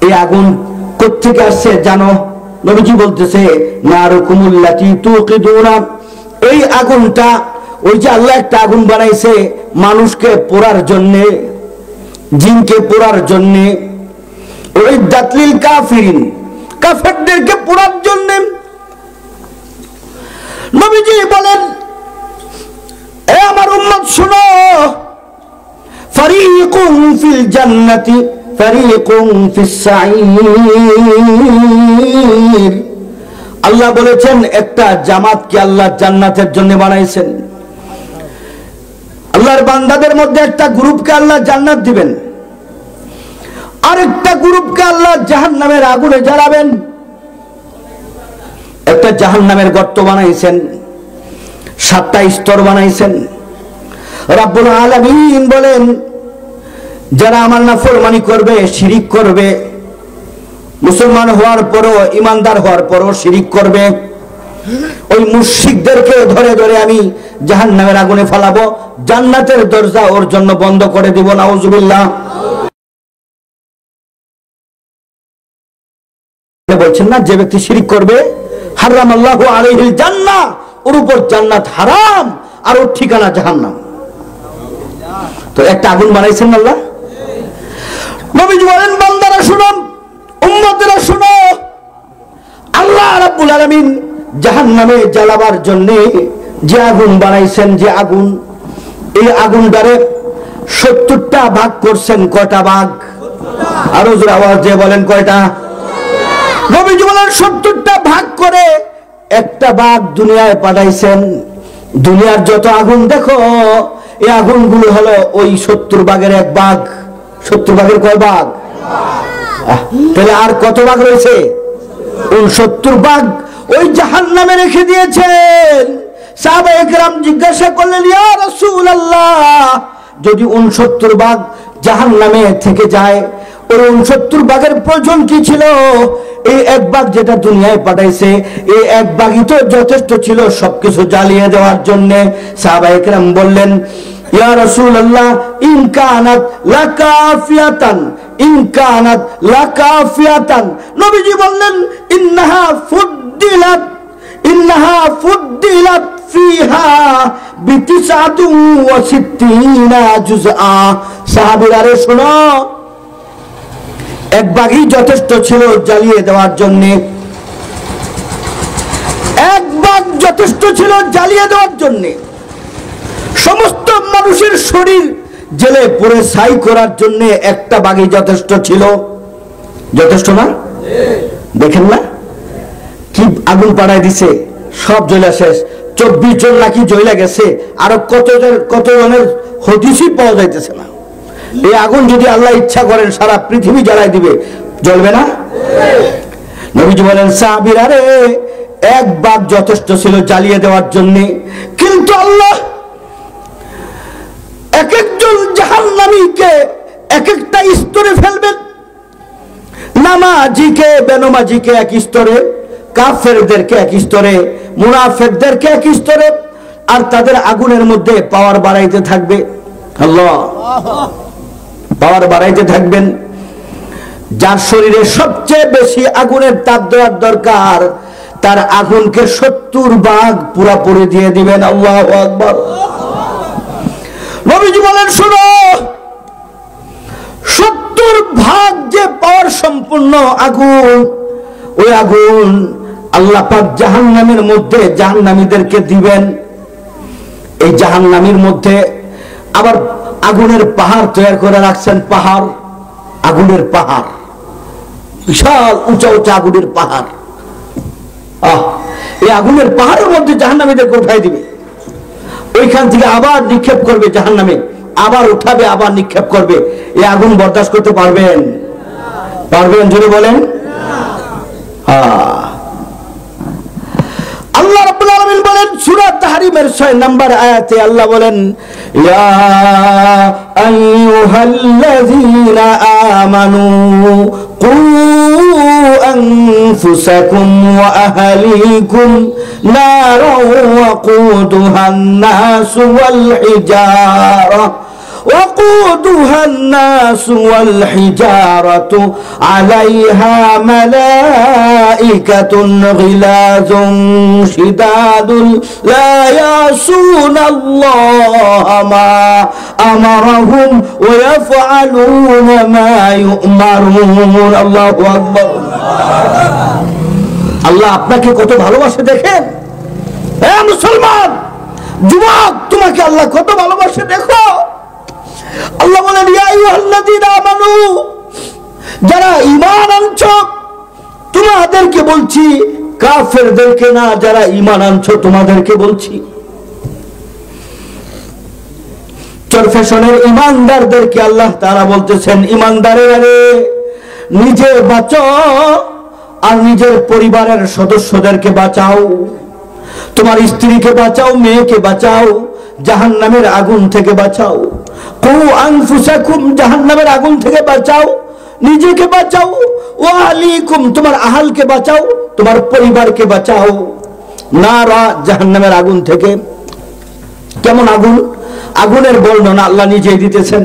এই আগুন কোত্থেকে আসছে জানো? নবীজি বলতেছে নারুকুমুল্লাতী তুকিদুনা, এই আগুনটা ওই যে আল্লাহ একটা আগুন বানাইছে মানুষকে পোড়ার জন্য, জিনকে পোড়ার জন্য, ওই দাতলিল কাফিরিন, কাফেরদেরকে পোড়ার জন্য। নবীজি বলেন এ আমার উম্মত শুনো, ফারিকুন ফিল জান্নাতি ফারিকুন ফিস সাঈর, আল্লাহ বলেছেন একটা জামাতকে আল্লাহ জান্নাতের জন্য বানাইছেন। আল্লাহর বান্দাদের মধ্যে একটা গ্রুপকে আল্লাহ জান্নাত দিবেন, আরেকটা গ্রুপকে আল্লাহ জাহান্নামের আগুনে জ্বালাবেন। একটা জাহান্নামের গর্ত বানাইছেন, 7টা স্তর বানাইছেন। রাব্বুল আলামিন বলেন, যারা আমার নাফরমানি করবে, শিরিক করবে, মুসলমান হওয়ার পরও, ইমানদার হওয়ার পরও শিরিক করবে, ওই মুশরিকদেরকে ধরে ধরে আমি জাহান্নামের আগুনে ফেলাবো, জান্নাতের দরজা ওর জন্য বন্ধ করে দিব। নাউজুবিল্লাহ। বলছেন না, যে ব্যক্তি শিরিক করবে হারামাল্লাহু আলাইহিল জান্নাহ, ওর উপর জান্নাত হারাম আর ওর ঠিকানা জাহান্নাম। তো একটা আগুন বানাইছেন আল্লাহ। নবীজি বলেন, বান্দারা শুনো, উম্মতেরা শুনো, আল্লাহ রাব্বুল আলামিন জাহান্নামে জ্বালাবার জন্য যে আগুন বানাইছেন, যে আগুন, এই আগুনটারে 70টা ভাগ করছেন। কয়টা ভাগ? আরো জোরে আওয়াজ দিয়ে বলেন, কয়টা? নবীজি বলেন 70টা ভাগ করে একটা ভাগ দুনিয়ায় পাঠাইছেন। দুনিয়ার যত আগুন দেখো, এই আগুনগুলো হলো ওই 70 ভাগের এক ভাগ। 70 ভাগের কয় ভাগ? তাহলে আর কত ভাগ রয়েছে? 69 ভাগ ওই জাহান্নামে রেখে দিয়েছেন। সাহাবায়ে কেরাম জিজ্ঞাসা করলেন, ইয়া রাসূলুল্লাহ, যদি 69 ভাগ জাহান্নামে থেকে যায়, ওই 69 ভাগের প্রয়োজন কি ছিল? এই এক ভাগ যেটা দুনিয়ায় পাঠাইছে, এই এক ভাগই তো যথেষ্ট ছিল সবকিছু জ্বালিয়ে দেওয়ার জন্য। সাহাবায়ে কেরাম বললেন, ইয়া রাসূলুল্লাহ, ইন কানাত লাকাফিয়াতান, ইন কানাত লাকাফিয়াতান। নবীজি বললেন, ইন্নাহা ফুদ্দিলাত, ইন্নাহা ফুদ্দিলাত ফিহা বি69 জুজআ। সাহাবীরা রে শোনো, এক ভাগই যথেষ্ট ছিল জ্বালিয়ে দেওয়ার জন্য, এক ভাগ যথেষ্ট ছিল জ্বালিয়ে দেওয়ার জন্য। সমস্ত মানুষের শরীর জেলে পুড়ে ছাই করার জন্য একটা ভাগই যথেষ্ট ছিল। যথেষ্ট না? দেখেন না কি আগুন পাড়ায় দিছে, সব জ্বলা শেষ। 24 জন নাকি জ্বলা গেছে, আরো কতজনের হদিসই পাওয়া যাইতেছে না। এই আগুন যদি আল্লাহ ইচ্ছা করেন সারা পৃথিবী জ্বালাই দিবে, জ্বলবে না? নবীজি বলেন, সাহাবীরা রে, এক ভাগ যথেষ্ট ছিল জ্বালিয়ে দেওয়ার জন্য, কিন্তু আল্লাহ এক একজন জাহান্নামীকে এক একটা স্তরে ফেলবেন। নামাজিকে বেনমাজিকে এক স্তরে, কাফেরদেরকে এক স্তরে, মুনাফিকদেরকে এক স্তরে, আর তাদের আগুনের মধ্যে পাওয়ার বাড়াইতে থাকবে। আল্লাহ পাওয়ার বাড়াইতে থাকবেন। যার শরীরে সবচেয়ে বেশি আগুনের তাপ দেওয়ার দরকার, তার আগুনকে 70 ভাগ পুরোপুরি দিয়ে দিবেন। আল্লাহু আকবার। নবীজি বলেন, শোনো, 70 ভাগ যে পাওয়ার সম্পূর্ণ আগুন, ওই আগুন আল্লাহ পাক জাহান্নামের মধ্যে জাহান্নামীদেরকে দিবেন। এই জাহান্নামীর মধ্যে আবার আগুনের পাহাড় তৈরি করে রাখছেন। পাহাড়, আগুনের পাহাড়, বিশাল উঁচা উঁচা আগুনের পাহাড়। এই আগুনের পাহাড়ের মধ্যে জাহান্নামীদেরকে উঠাই দিবে। ওইখান থেকে আবার নিক্ষেপ করবে জাহান্নামে, আবার উঠাবে, আবার নিক্ষেপ করবে। এই আগুন বরদাস্ত করতে পারবেন? পারবেন? জোরে বলেন। আল্লাহ রাব্বুল আলামিন বলেন সূরা তাহরিমের 6 নম্বর আয়াতে আল্লাহ বলেন, ইয়া আইয়ুহাল্লাযীনা আমানু কু আনফুসাকুম ওয়া আহলিকুম নারাও ওয়াকুদুহান নাস ওয়াল হিজারা وقودها الناس والحجارة عليها ملائكة غلاظ شداد لا يعصون الله ما أمرهم ويفعلون ما يؤمرون الله أكبر আল্লাহ আপনাকে কত ভালোবাসে দেখেন। হে মুসলমান যুবক, তোমাকে আল্লাহ কত ভালোবাসে দেখো। আল্লাহ বলেন, ইয়া আইয়ুহাল্লাযীনা আমানু, যারা ঈমান আনছো তোমাদেরকে বলছি কাফেরদেরকে না, যারা ঈমান আনছো তোমাদেরকে বলছি। চরফেশনের ঈমানদারদেরকে আল্লাহ তাআলা বলতেছেন, ঈমানদারেরা রে, নিজে বাঁচো আর নিজের পরিবারের সদস্যদেরকে বাঁচাও। তোমার স্ত্রীকে বাঁচাও, মেয়েকে বাঁচাও, জাহান্নামের আগুন থেকে বাঁচাও। কু আনফুসাকুম, জাহান্নামের আগুন থেকে বাঁচাও, নিজেকে বাঁচাও। ওয়া আহলিকুম, তোমার আহলকে বাঁচাও, তোমার পরিবারকে বাঁচাও নারা, জাহান্নামের আগুন থেকে। কেমন আগুন? আগুনের বর্ণনা আল্লাহ নিজেই দিতেছেন।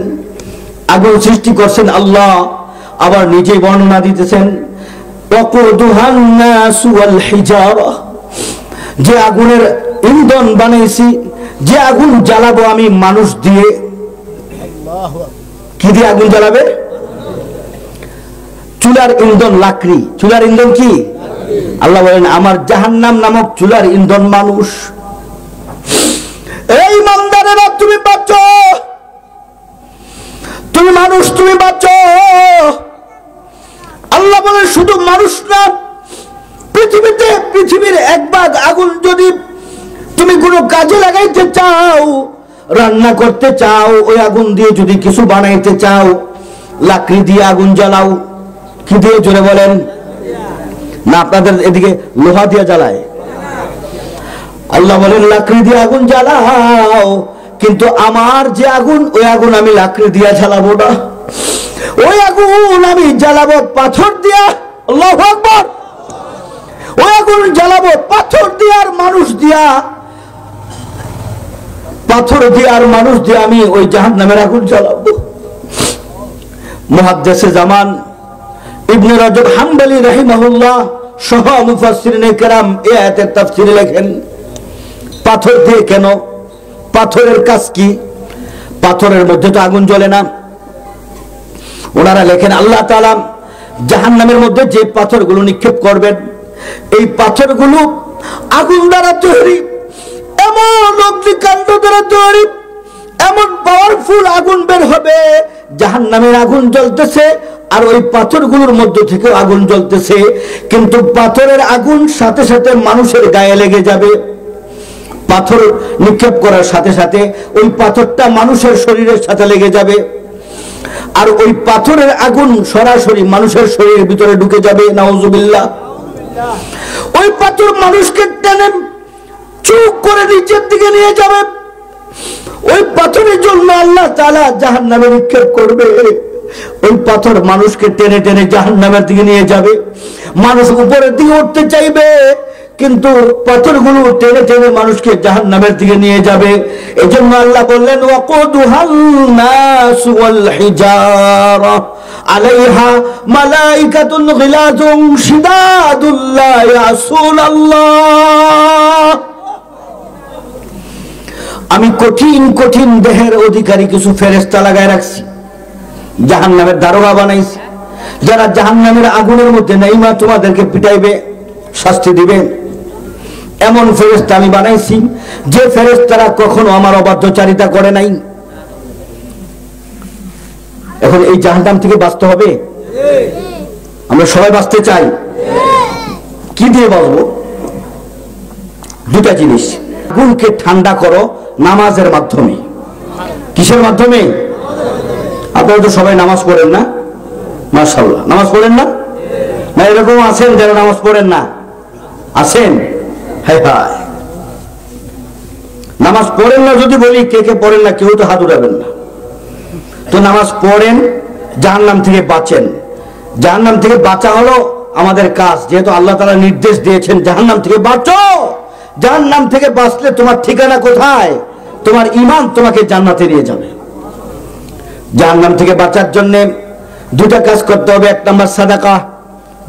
আগুন সৃষ্টি করছেন আল্লাহ, আবার নিজেই বর্ণনা দিতেছেন। ওয়াকুদুহান নাসু ওয়াল হিজারা, যে আগুনের ইন্ধন বানাইছি, যে আগুন জ্বালাবো আমি মানুষ দিয়ে। কি দিয়ে আগুন জ্বালাবে? চুলার ইন্ধন লাকড়ি। চুলার ইন্ধন কি? আল্লাহ বলেন আমার জাহান্নাম নামক চুলার ইন্ধন মানুষ। এই ইমানদারেরা, তুমি বাঁচো, তুমি মানুষ, তুমি বাঁচো। আল্লাহ বলেন শুধু মানুষ না, পৃথিবীতে পৃথিবীর এক ভাগ আগুন যদি তুমি কোনো কাজে লাগাইতে চাও, রান্না করতে চাও, ওই আগুন দিয়ে যদি কিছু বানাইতে চাও, লাকড়ি দিয়ে আগুন জ্বালাও। কি দিয়ে? জোরে বলেন না। আপনাদের এদিকে লোহা দিয়ে জ্বালায়। আল্লাহ বলেন লাকড়ি দিয়ে আগুন জ্বালাও, কিন্তু আমার যে আগুন, ওই আগুন আমি লাকড়ি দিয়ে জ্বালাবো না। ওই আগুন আমি জ্বালাবো পাথর দিয়া। আল্লাহু আকবার। ওই আগুন জ্বালাবো পাথর দিয়ে আর মানুষ দিয়া। পাথর দিয়ে আর মানুষ দিয়ে আমি ওই জাহান্নামের আগুন জ্বালাবো। মুহাদ্দিসে জামান ইবনে রাজব হাম্বলি রাহিমাহুল্লাহ সহ মুফাসসিরিনে কেরাম এই আয়াতের তাফসীরে লেখেন, পাথর দিয়ে কেন? পাথরের কাজ কি? পাথরের মধ্যে তো আগুন জ্বলে না। ওনারা লেখেন আল্লাহ তাআলা জাহান্নামের মধ্যে যে পাথরগুলো নিক্ষেপ করবেন, এই পাথরগুলো আগুন দ্বারা তৈরি, এমন অগ্নিকাণ্ড দ্বারা তৈরি, এমন পাওয়ারফুল আগুন বের হবে। জাহান্নামের আগুন জ্বলতেছে আর ওই পাথরগুলোর মধ্য থেকে আগুন জ্বলতেছে, কিন্তু পাথরের আগুন সাথে সাথে মানুষের গায়ে লেগে যাবে। পাথর নিক্ষেপ করার সাথে সাথে ওই পাথরটা মানুষের শরীরের সাথে লেগে যাবে, আর ওই পাথরের আগুন সরাসরি মানুষের শরীরের ভিতরে ঢুকে যাবে। নাউজুবিল্লাহ। ওই পাথর মানুষকে টেনে চুপ করে নিচের দিকে নিয়ে যাবে। ওই পাথরের জন্য আল্লাহ তাআলা জাহান্নামে নিক্ষেপ করবে। ওই পাথর মানুষকে টেনে টেনে জাহান্নামের দিকে নিয়ে যাবে। মানুষ উপরের দিকে উঠতে চাইবে, কিন্তু পাথরগুলো টেনে টেনে মানুষকে জাহান্নামের দিকে নিয়ে যাবে। এজন্য আল্লাহ বললেন ওয়াকুদুহান নাসু ওয়াল হিজারা আলাইহা মালাইকাতুন গিলাযুন শিদাদুল লা ইয়াসুনাল্লাহ। আমি কঠিন কঠিন দেহের অধিকারী কিছু ফেরেশতা লাগায় রাখছি, জাহান্নামের দারোগা বানাইছি, যারা জাহান্নামের আগুনের মধ্যে নাইমা তোমাদেরকে পিটাইবে, শাস্তি দিবে। এমন ফেরেশতা আমি বানাইছি যে ফেরেশতারা কখনো আমার অবাধ্যচারিতা করে নাই। এখন এই জাহান্নাম থেকে বাঁচতে হবে। আমরা সবাই বাঁচতে চাই। কি দিয়ে বাঁচবো? দুটা জিনিস। আগুনকে ঠান্ডা করো নামাজের মাধ্যমে। কিসের মাধ্যমে? আপনারা তো সবাই নামাজ পড়েন না? মাশাআল্লাহ। নামাজ পড়েন না? না এরকম আছেন যারা নামাজ পড়েন না? আছেন? হায় হায়, নামাজ পড়েন না যদি বলি, কে কে পড়েন না? কেউ তো হাত উঠাবেন না। তো নামাজ পড়েন, জাহান্নাম থেকে বাঁচেন। জাহান্নাম থেকে বাঁচা হলো আমাদের কাজ, যেহেতু আল্লাহ তাআলা নির্দেশ দিয়েছেন জাহান্নাম থেকে বাঁচো। জাহান্নাম থেকে বাঁচলে তোমার ঠিকানা কোথায়? তোমার ঈমান তোমাকে জান্নাতে নিয়ে যাবে। জাহান্নাম থেকে বাঁচার জন্য দুটা কাজ করতে হবে। এক নাম্বার সাদাকা,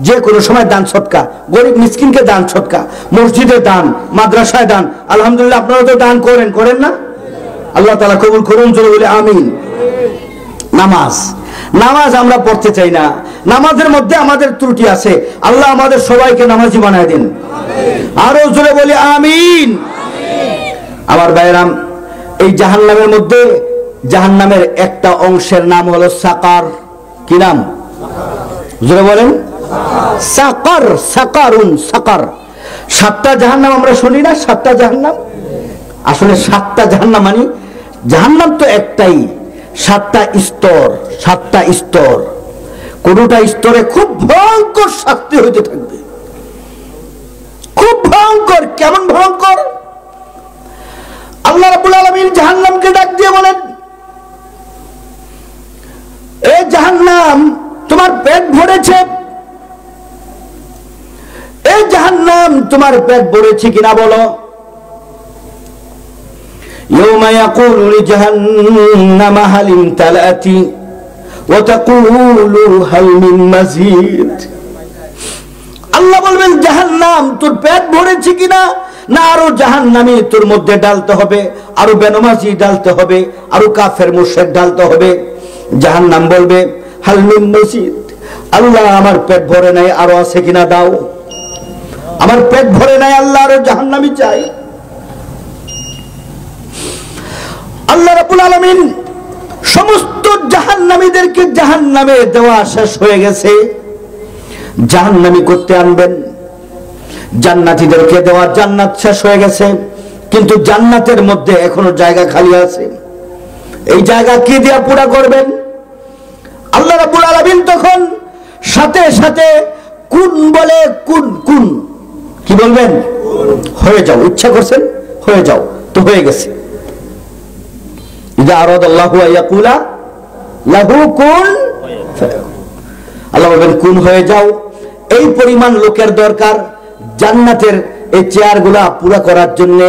যে কোনো সময় দান সদকা, গরিব মিসকিনকে দান সদকা, মসজিদে দান, মাদ্রাসায় দান। আলহামদুলিল্লাহ আপনারা তো দান করেন, করেন না? আল্লাহ তাআলা কবুল করুন, জোরে বলে আমিন। নামাজ, নামাজ আমরা পড়তে চাই না, নামাজের মধ্যে আমাদের ত্রুটি আছে। আল্লাহ আমাদের সবাইকে নামাজি বানায় দিন, আরো জোরে বলি আমিন। আমার ভাইরাম, এই জাহান্নামের মধ্যে জাহান্নামের একটা অংশের নাম হলো সাকার। কি নাম? জোরে বলেন। সাকার, সাকারুন, সাকার। সাতটা জাহান্নাম আমরা শুনি না, সাতটা জাহান্নাম। আসলে সাতটা জাহান্নাম মানে জাহান্নাম তো একটাই, সাতটা স্তর, সাতটা স্তর। কোনটা স্তরে খুব ভয়ঙ্কর শাস্তি হইতে থাকবে, খুব ভয়ঙ্কর। কেমন ভয়ঙ্কর? আল্লাহ রাব্বুল আলামিন জাহান্নামকে ডাক দিয়ে বলেন, এ জাহান্নাম, তোমার পেট ভরেছে? এই জাহান্নাম, তোমার পেট ভরেছে কিনা বলো। ইয়াউমা ইয়াকুলু লিজাহান্নামা হাল ইমতালাতি ওয়া তাকুলু হাল মিন মাজিদ। আল্লাহ বলবেন, জাহান্নাম তোর পেট ভরেছে কিনা, না আরো জাহান্নামী তোর মধ্যে ডালতে হবে, আরো বেনমাজি ডালতে হবে, আরো কাফের মুশরিক ডালতে হবে। জাহান্নাম বলবে, হাল মিন মাজিদ, আল্লাহ আমার পেট ভরে নাই, আরো আছে কিনা দাও। আমার পেট ভরে নাই আল্লাহ, আরো জাহান্নামী চাই। আল্লাহ রাব্বুল আলামিন সমস্ত জাহান্নামীদেরকে জাহান্নামে দেওয়া শেষ হয়ে গেছে, জাহান্নামী করতে আনবেন। জান্নাতীদেরকে দেওয়া জান্নাত শেষ হয়ে গেছে, কিন্তু জান্নাতের মধ্যে এখনো জায়গা খালি আছে। এই জায়গা কি দিয়ে পুরা করবেন? আল্লাহ রাব্বুল আলামিন তখন সাথে সাথে কুন বলে, কুন কুন, কি বলবেন? হয়ে যাও। ইচ্ছা করছেন হয়ে যাও, তো হয়ে গেছে। ইযা আরাদাল্লাহু আইয়াকুলা লাহু কুন ফায়াকুন, আল্লাহ বলবেন কুন হয়ে যাও। এই পরিমাণ লোকের দরকার জান্নাতের এই চেয়ারগুলা পুরা করার জন্য।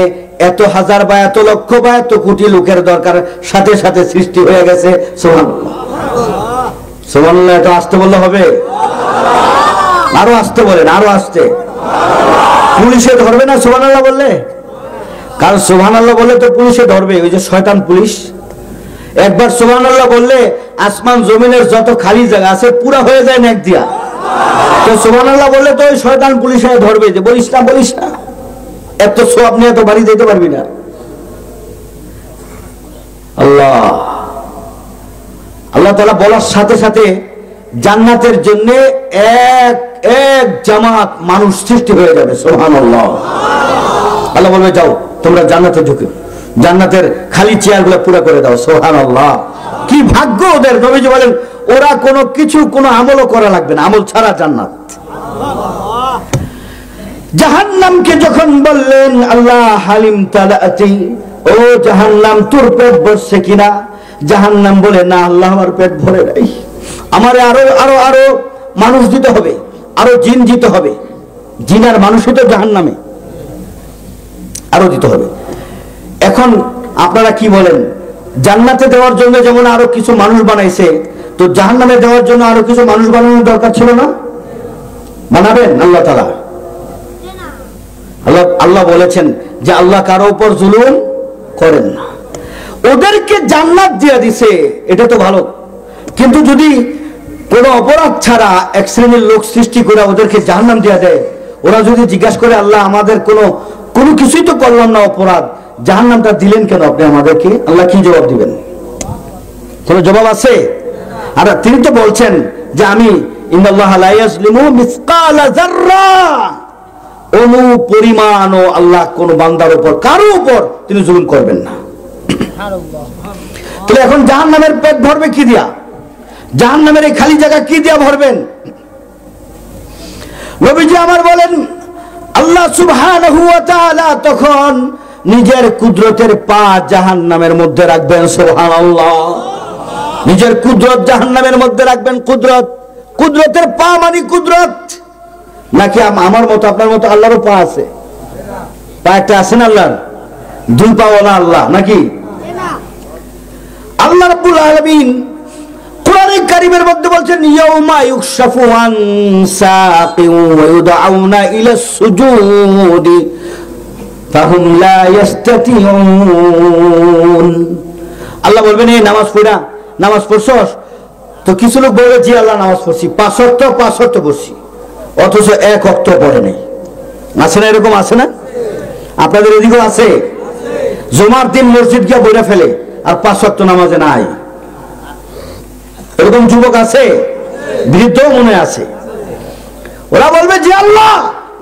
এত হাজার বা এত লক্ষ বা এত কোটি লোকের দরকার, সাথে সাথে সৃষ্টি হয়ে গেছে। সুবহানাল্লাহ, সুবহানাল্লাহ। এত আসতে বললে হবে? আরো আসতে বলেন, আরো আসতে। পুলিশে ধরবে না সুবহানাল্লাহ বললে? কারণ সুবহানাল্লাহ বললে তো পুলিশে ধরবে, ওই যে শয়তান পুলিশ। একবার সুবহানাল্লাহ বললে আসমান জমিনের যত খালি জায়গা আছে পুরা হয়ে যায় নেক দিয়া। তো সুবহানাল্লাহ বললে তো ওই শয়তান পুলিশে ধরবে, যে বলিস না বলিস না, এত সওয়াব নিয়ে তো বাড়ি যেতে পারবি না। আল্লাহ আল্লাহ তাআলা বলার সাথে সাথে জান্নাতের জন্য এক এক জামাত মানুষ সৃষ্টি হয়ে যাবে। সুবহানাল্লাহ। আল্লাহ বলবে, যাও তোমরা জান্নাতে ঢুকে জান্নাতের খালি চেয়ারগুলো পুরো করে দাও। সুবহানাল্লাহ। কি ভাগ্য ওদের! নবীজি বলেন, ওরা কোনো কিছু, কোনো আমলও করা লাগবে না, আমল ছাড়া জান্নাত। জাহান্নামকে যখন বললেন আল্লাহ হালিম তালাতি, ও জাহান্নাম তোর পেট ভরছে কিনা? জাহান্নাম বলে, না আল্লাহ আমার পেট ভরে নাই, আমারে আরো আরো আরো মানুষ দিতে হবে, আরো জিন দিতে হবে। জিন আর মানুষই তো জাহান্নামে, আরো দিতে হবে। এখন আপনারা কি বলেন? জান্নাতে দেওয়ার জন্য যেমন আরো কিছু মানুষ বানাইছে, তো জাহান্নামে দেওয়ার জন্য আরো কিছু মানুষ বানানোর দরকার ছিল না? বানাবেন আল্লাহ তাআলা? আল্লাহ বলেছেন যে আল্লাহ কারো উপর জুলুম করেন না। ওদেরকে জান্নাত দিয়ে দিছে, এটা তো ভালো। কিন্তু যদি কোনো অপরাধ ছাড়া এক শ্রেণীর লোক সৃষ্টি করে ওদেরকে জাহান্নাম দিয়ে দেয়, ওরা যদি জিজ্ঞাসা করে, আল্লাহ আমাদের কোনো কিছুই তো করলাম না অপরাধ, জাহান্নামটা দিলেন কেন আপনি আমাদেরকে? আল্লাহ কি জবাব দিবেন? কোনো জবাব আছে? আর তিনি তো বলছেন যে আমি ইন্নাল্লাহা লা ইয়াজলিমু মিসকালা যাররা, অনু পরিমাণও আল্লাহ কোন বান্দার উপর, কারো উপর তিনি জুলুম করবেন না। তাহলে এখন জাহান্নামের পেট ভরবে কি দিয়া? জাহান্নামের এই খালি জায়গা কি দিয়া ভরবেন? নবীজি আমার বলেন, আল্লাহ সুবহানাহু ওয়া তাআলা তখন নিজের কুদরতের পা জাহান্নামের মধ্যে রাখবেন। সুবহানাল্লাহ। নিজের কুদরত জাহান্নামের মধ্যে রাখবেন। কুদরত, কুদরতের পা মানে কুদরত নাকি আমার মতো আপনার মতো আল্লাহরও পা আছে? পা একটা আছে না আল্লাহর? দুই পাওয়ালা আল্লাহ নাকি? আল্লাহ রাব্বুল আলামিন কোরআনে কারীমের মধ্যে বলছেন, ইয়াউমা ইউকশাফু আন সাকিন ওয়া ইউদআউনা ইলাস সুজুদি ফাহুম লা ইস্তাতিউন। আল্লাহ বলবেন, এই নামাজ পড়া, নামাজ পড়ছস? তো কিছু লোক বলবে, জি আল্লাহ নামাজ পড়ছি, 5 ওয়াক্ত পড়ছি, অথচ 1 ওয়াক্ত পড়ে নাই। আছে না এরকম? আছে না? আপনাদের এদিকেও আছে? জুমার দিন মসজিদ গিয়ে বইরা ফেলে আর 5 ওয়াক্ত নামাজে নাই। এরকম যুবক আছে, বৃদ্ধ মনে আছে। ওরা বলবে, যে আল্লাহ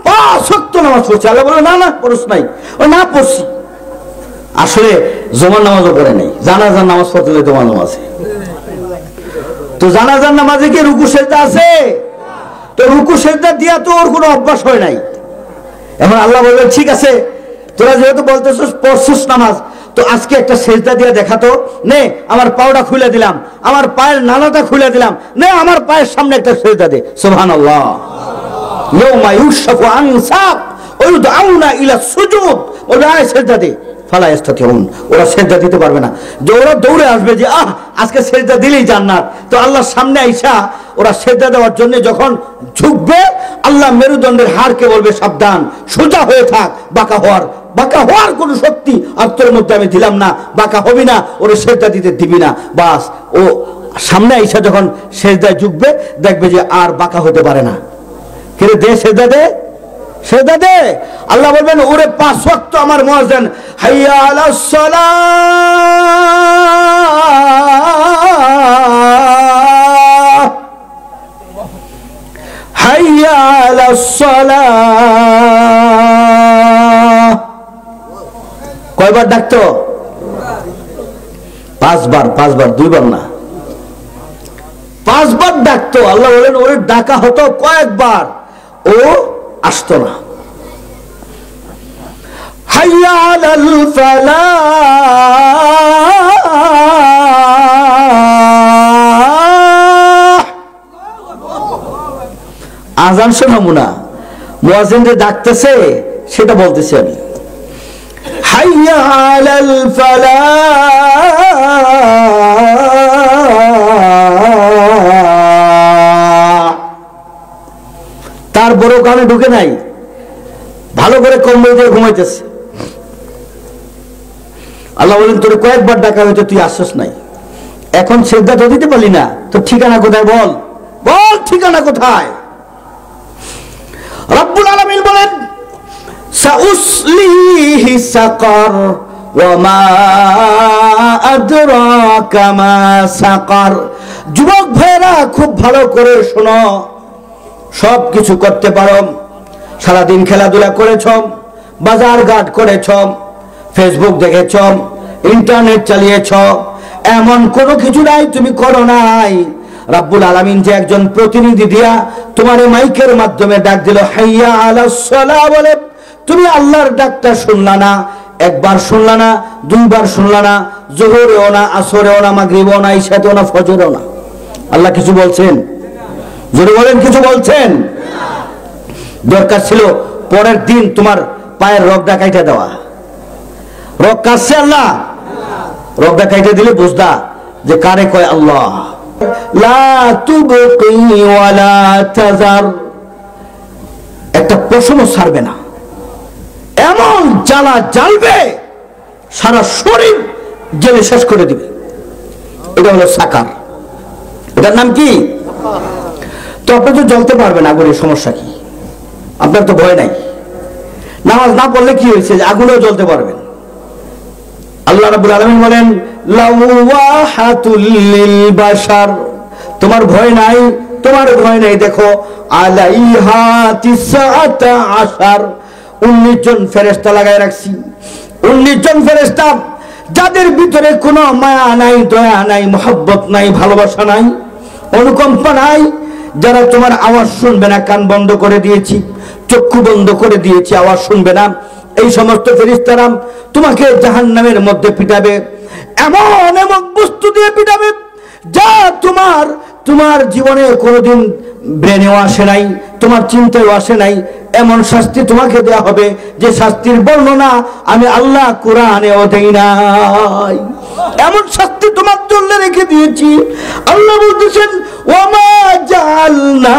5 ওয়াক্ত নামাজ পড়ছি। আল্লাহ বলে না না পড়ছ নাই, ও না পড়ছি। আসলে জমার নামাজও পড়ে নাই, জানাজার নামাজ পড়তে হলে জমার নামাজে। তো জানাজার নামাজে কি রুকু সেজদা আছে? তো রুকু সেজদা দিয়া তো ওর কোনো অভ্যাস হয় নাই। এখন আল্লাহ বলবেন ঠিক আছে, তোরা যেহেতু বলতেছিস পড়ছিস নামাজ, তো আজকে একটা সেজদা দিয়ে দেখাতো, নে আমার পাওটা খুলে দিলাম, আমার পায়ের নালাটা খুলে দিলাম, নে আমার পায়ের সামনে একটা সেজদা দে। সুবহানাল্লাহ। ইয়াউমা ইউশাফু আন সাক ওয়া ইউদআউনা ইলা সুজুদ, বলে আয় সেজদা দে, ফালা ইস্তাতিউন, ওরা সেজদা দিতে পারবে না। যে ওরা দৌড়ে আসবে যে আজকে সেজদা দিলেই জান্নাত, তো আল্লাহর সামনে আইসা ওরা সেজদা দেওয়ার জন্য যখন ঝুঁকবে, আল্লাহ মেরুদণ্ডের হাড়কে বলবে সাবধান, সোজা হয়ে থাক, বাঁকা হওয়ার কোন শক্তি আর তোর মধ্যে আমি দিলাম না, বাঁকা হবি না, ওরে সেজদা দিতে দিবি না। বাস ও সামনে আইসা যখন সেজদায় ঝুঁকবে, দেখবে যে আর বাঁকা হতে পারে না। কিন্তু দে সেজদা দে, সেজদা দে। আল্লাহ বলবেন ওরে 5 ওয়াক্ত আমার মুয়াজ্জিন হাইয়া আলাস সালাহ, হাইয়া আলাস সালাহ, কয়বার ডাকতো? 5 বার, 2 বার না, 5 বার ডাকতো। আল্লাহ বলেন ওরে ডাকা হতো কয়েকবার, ও আসতো না। হাইয়া আলাল ফালাহ, আযান শোনাবো না, মুয়াজ্জিন যে ডাকতেছে সেটা বলতেছি আমি। হাইয়া আলাল ফালাহ, তার বড় কানে ঢুকে নাই, ভালো করে কম্বল দিয়ে ঘুমাইতেছে। আল্লাহ বলেন তোর কয়েকবার ডাকা হইতো, তুই আসছিস নাই, এখন সেজদা তো দিতে পারলি না, তোর ঠিকানা কোথায় বল, বল ঠিকানা কোথায়? রব্বুল আলামিন বলেন সাউসলিহি সাকার ওয়া মা আদরাকা মা সাকার। যুবক ভাইরা খুব ভালো করে শোনো, সব কিছু করতে পারো, সারাদিন খেলাধুলা করেছ, বাজার ঘাট করেছ, ফেসবুক দেখেছ, ইন্টারনেট চালিয়েছ, এমন কোনো কিছু নাই তুমি করো নাই। রাব্বুল আলামিন যে একজন প্রতিনিধি দিয়া তোমার মাইকের মাধ্যমে ডাক দিল হাইয়া আলাস সালাহ বলে, তুমি আল্লাহর ডাকটা শুনলা না, একবার শুনলা না, 2 বার শুনলা না, যোহরেও না, আসরেও না, মাগরিবেও না, ইশাতেও না, ফজরেও না। আল্লাহ কিছু বলছেন? যদি বলেন কিছু বলছেন? দরকার ছিল পরের দিন তোমার পায়ের রগটা কাইটা দেওয়া। রগ কাটছে আল্লাহ, রগটা কাইটা দিলে বুঝদা যে কারে কয় আল্লাহ। লা তুবকি ওয়ালা তাজার, একটা পশমও ছাড়বে না, এমন জ্বালা জ্বালবে সারা শরীর জেলে শেষ করে দিবে। এটা হলো সাকার, এটার নাম কি? তো আপনি তো জ্বলতে পারবেন আগুনের, সমস্যা কি? আপনার তো ভয় নাই, নামাজ না পড়লে কি হয়েছে, আগুনেও জ্বলতে পারবেন। আল্লাহ রাব্বুল আলামিন বলেন লাওয়াহাতুল লিল বাশার, তোমার ভয় নাই, তোমার ভয় নাই। দেখো আলাইহা 19 জন ফেরেশতা লাগায় রাখছি, 19 জন ফেরেশতা যাদের ভিতরে কোনো মায়া নাই, দয়া নাই, মহব্বত নাই, ভালোবাসা নাই, অনুকম্পা নাই, যারা তোমার আওয়াজ শুনবে না, কান বন্ধ করে দিয়েছি, চক্ষু বন্ধ করে দিয়েছি, আওয়াজ শুনবে না, এই সমস্ত ফেরেশতারা তোমাকে জাহান্নামের মধ্যে পিটাবে, এমন এমন বস্তু দিয়ে পিটাবে যা তোমার জীবনে কোনোদিন ব্রেনেও আসে নাই, তোমার চিন্তায়ও আসে নাই। এমন শাস্তি তোমাকে দেয়া হবে যে শাস্তির বর্ণনা আমি আল্লাহ কোরআনেও দেই নাই। এমন শাস্তি তোমার জন্য রেখে দিয়েছি। আল্লাহ বলতেছেন ওয়ামা জাআলনা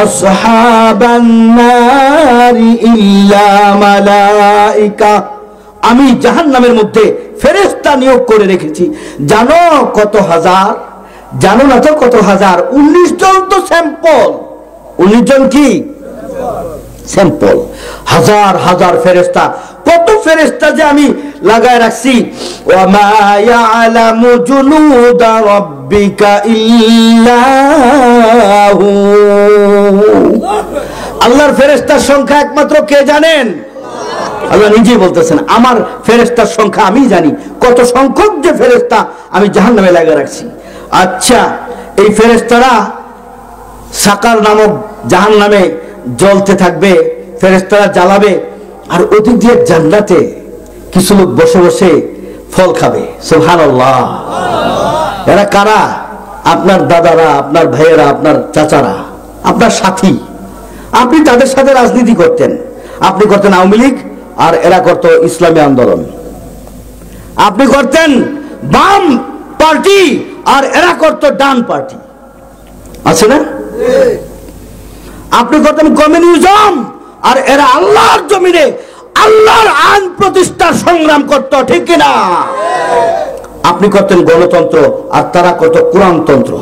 আসহাবান নারি ইল্লা মালাইকা, আমি জাহান্নামের মধ্যে ফেরেশতা নিয়োগ করে রেখেছি। জানো কত হাজার? জানো না তো কত হাজার? 19 জন তো স্যাম্পল। 19 জন কি স্যাম্পল? হাজার হাজার ফেরেশতা, কত ফেরেশতা যে আমি লাগায় রাখছি। ওয়া মা ইয়ালামু জুনুদা রাব্বিকা ইল্লা হু, আল্লাহর ফেরেশতার সংখ্যা একমাত্র কে জানেন? আল্লাহ নিজেই বলতেছেন, আমার ফেরেশতার সংখ্যা আমি জানি, কত সংখ্যক যে ফেরেশতা আমি জাহান্নামে লাগিয়ে রাখছি। আচ্ছা, এই ফেরেশতারা সাকার নামক জাহান্নামে জ্বলতে থাকবে, ফেরেশতারা জ্বালাবে, আর ওদিক দিয়ে জান্নাতে কিছু লোক বসে বসে ফল খাবে। সুবহানাল্লাহ। এরা কারা? আপনার দাদারা, আপনার ভাইয়েরা, আপনার চাচারা, আপনার সাথী। আপনি তাদের সাথে রাজনীতি করতেন, আপনি করতেন আওয়ামী লীগ, আর এরা করত ইসলামী আন্দোলন। আপনি করতেন বাম পার্টি, আর এরা করত ডান পার্টি, আছে না? আপনি করতেন কমিউনিজম, আর এরা আল্লাহর জমিনে আল্লাহর আইন প্রতিষ্ঠার সংগ্রাম করত, ঠিক কিনা? আপনি করতেন গণতন্ত্র, আর তারা করত কোরআনতন্ত্র।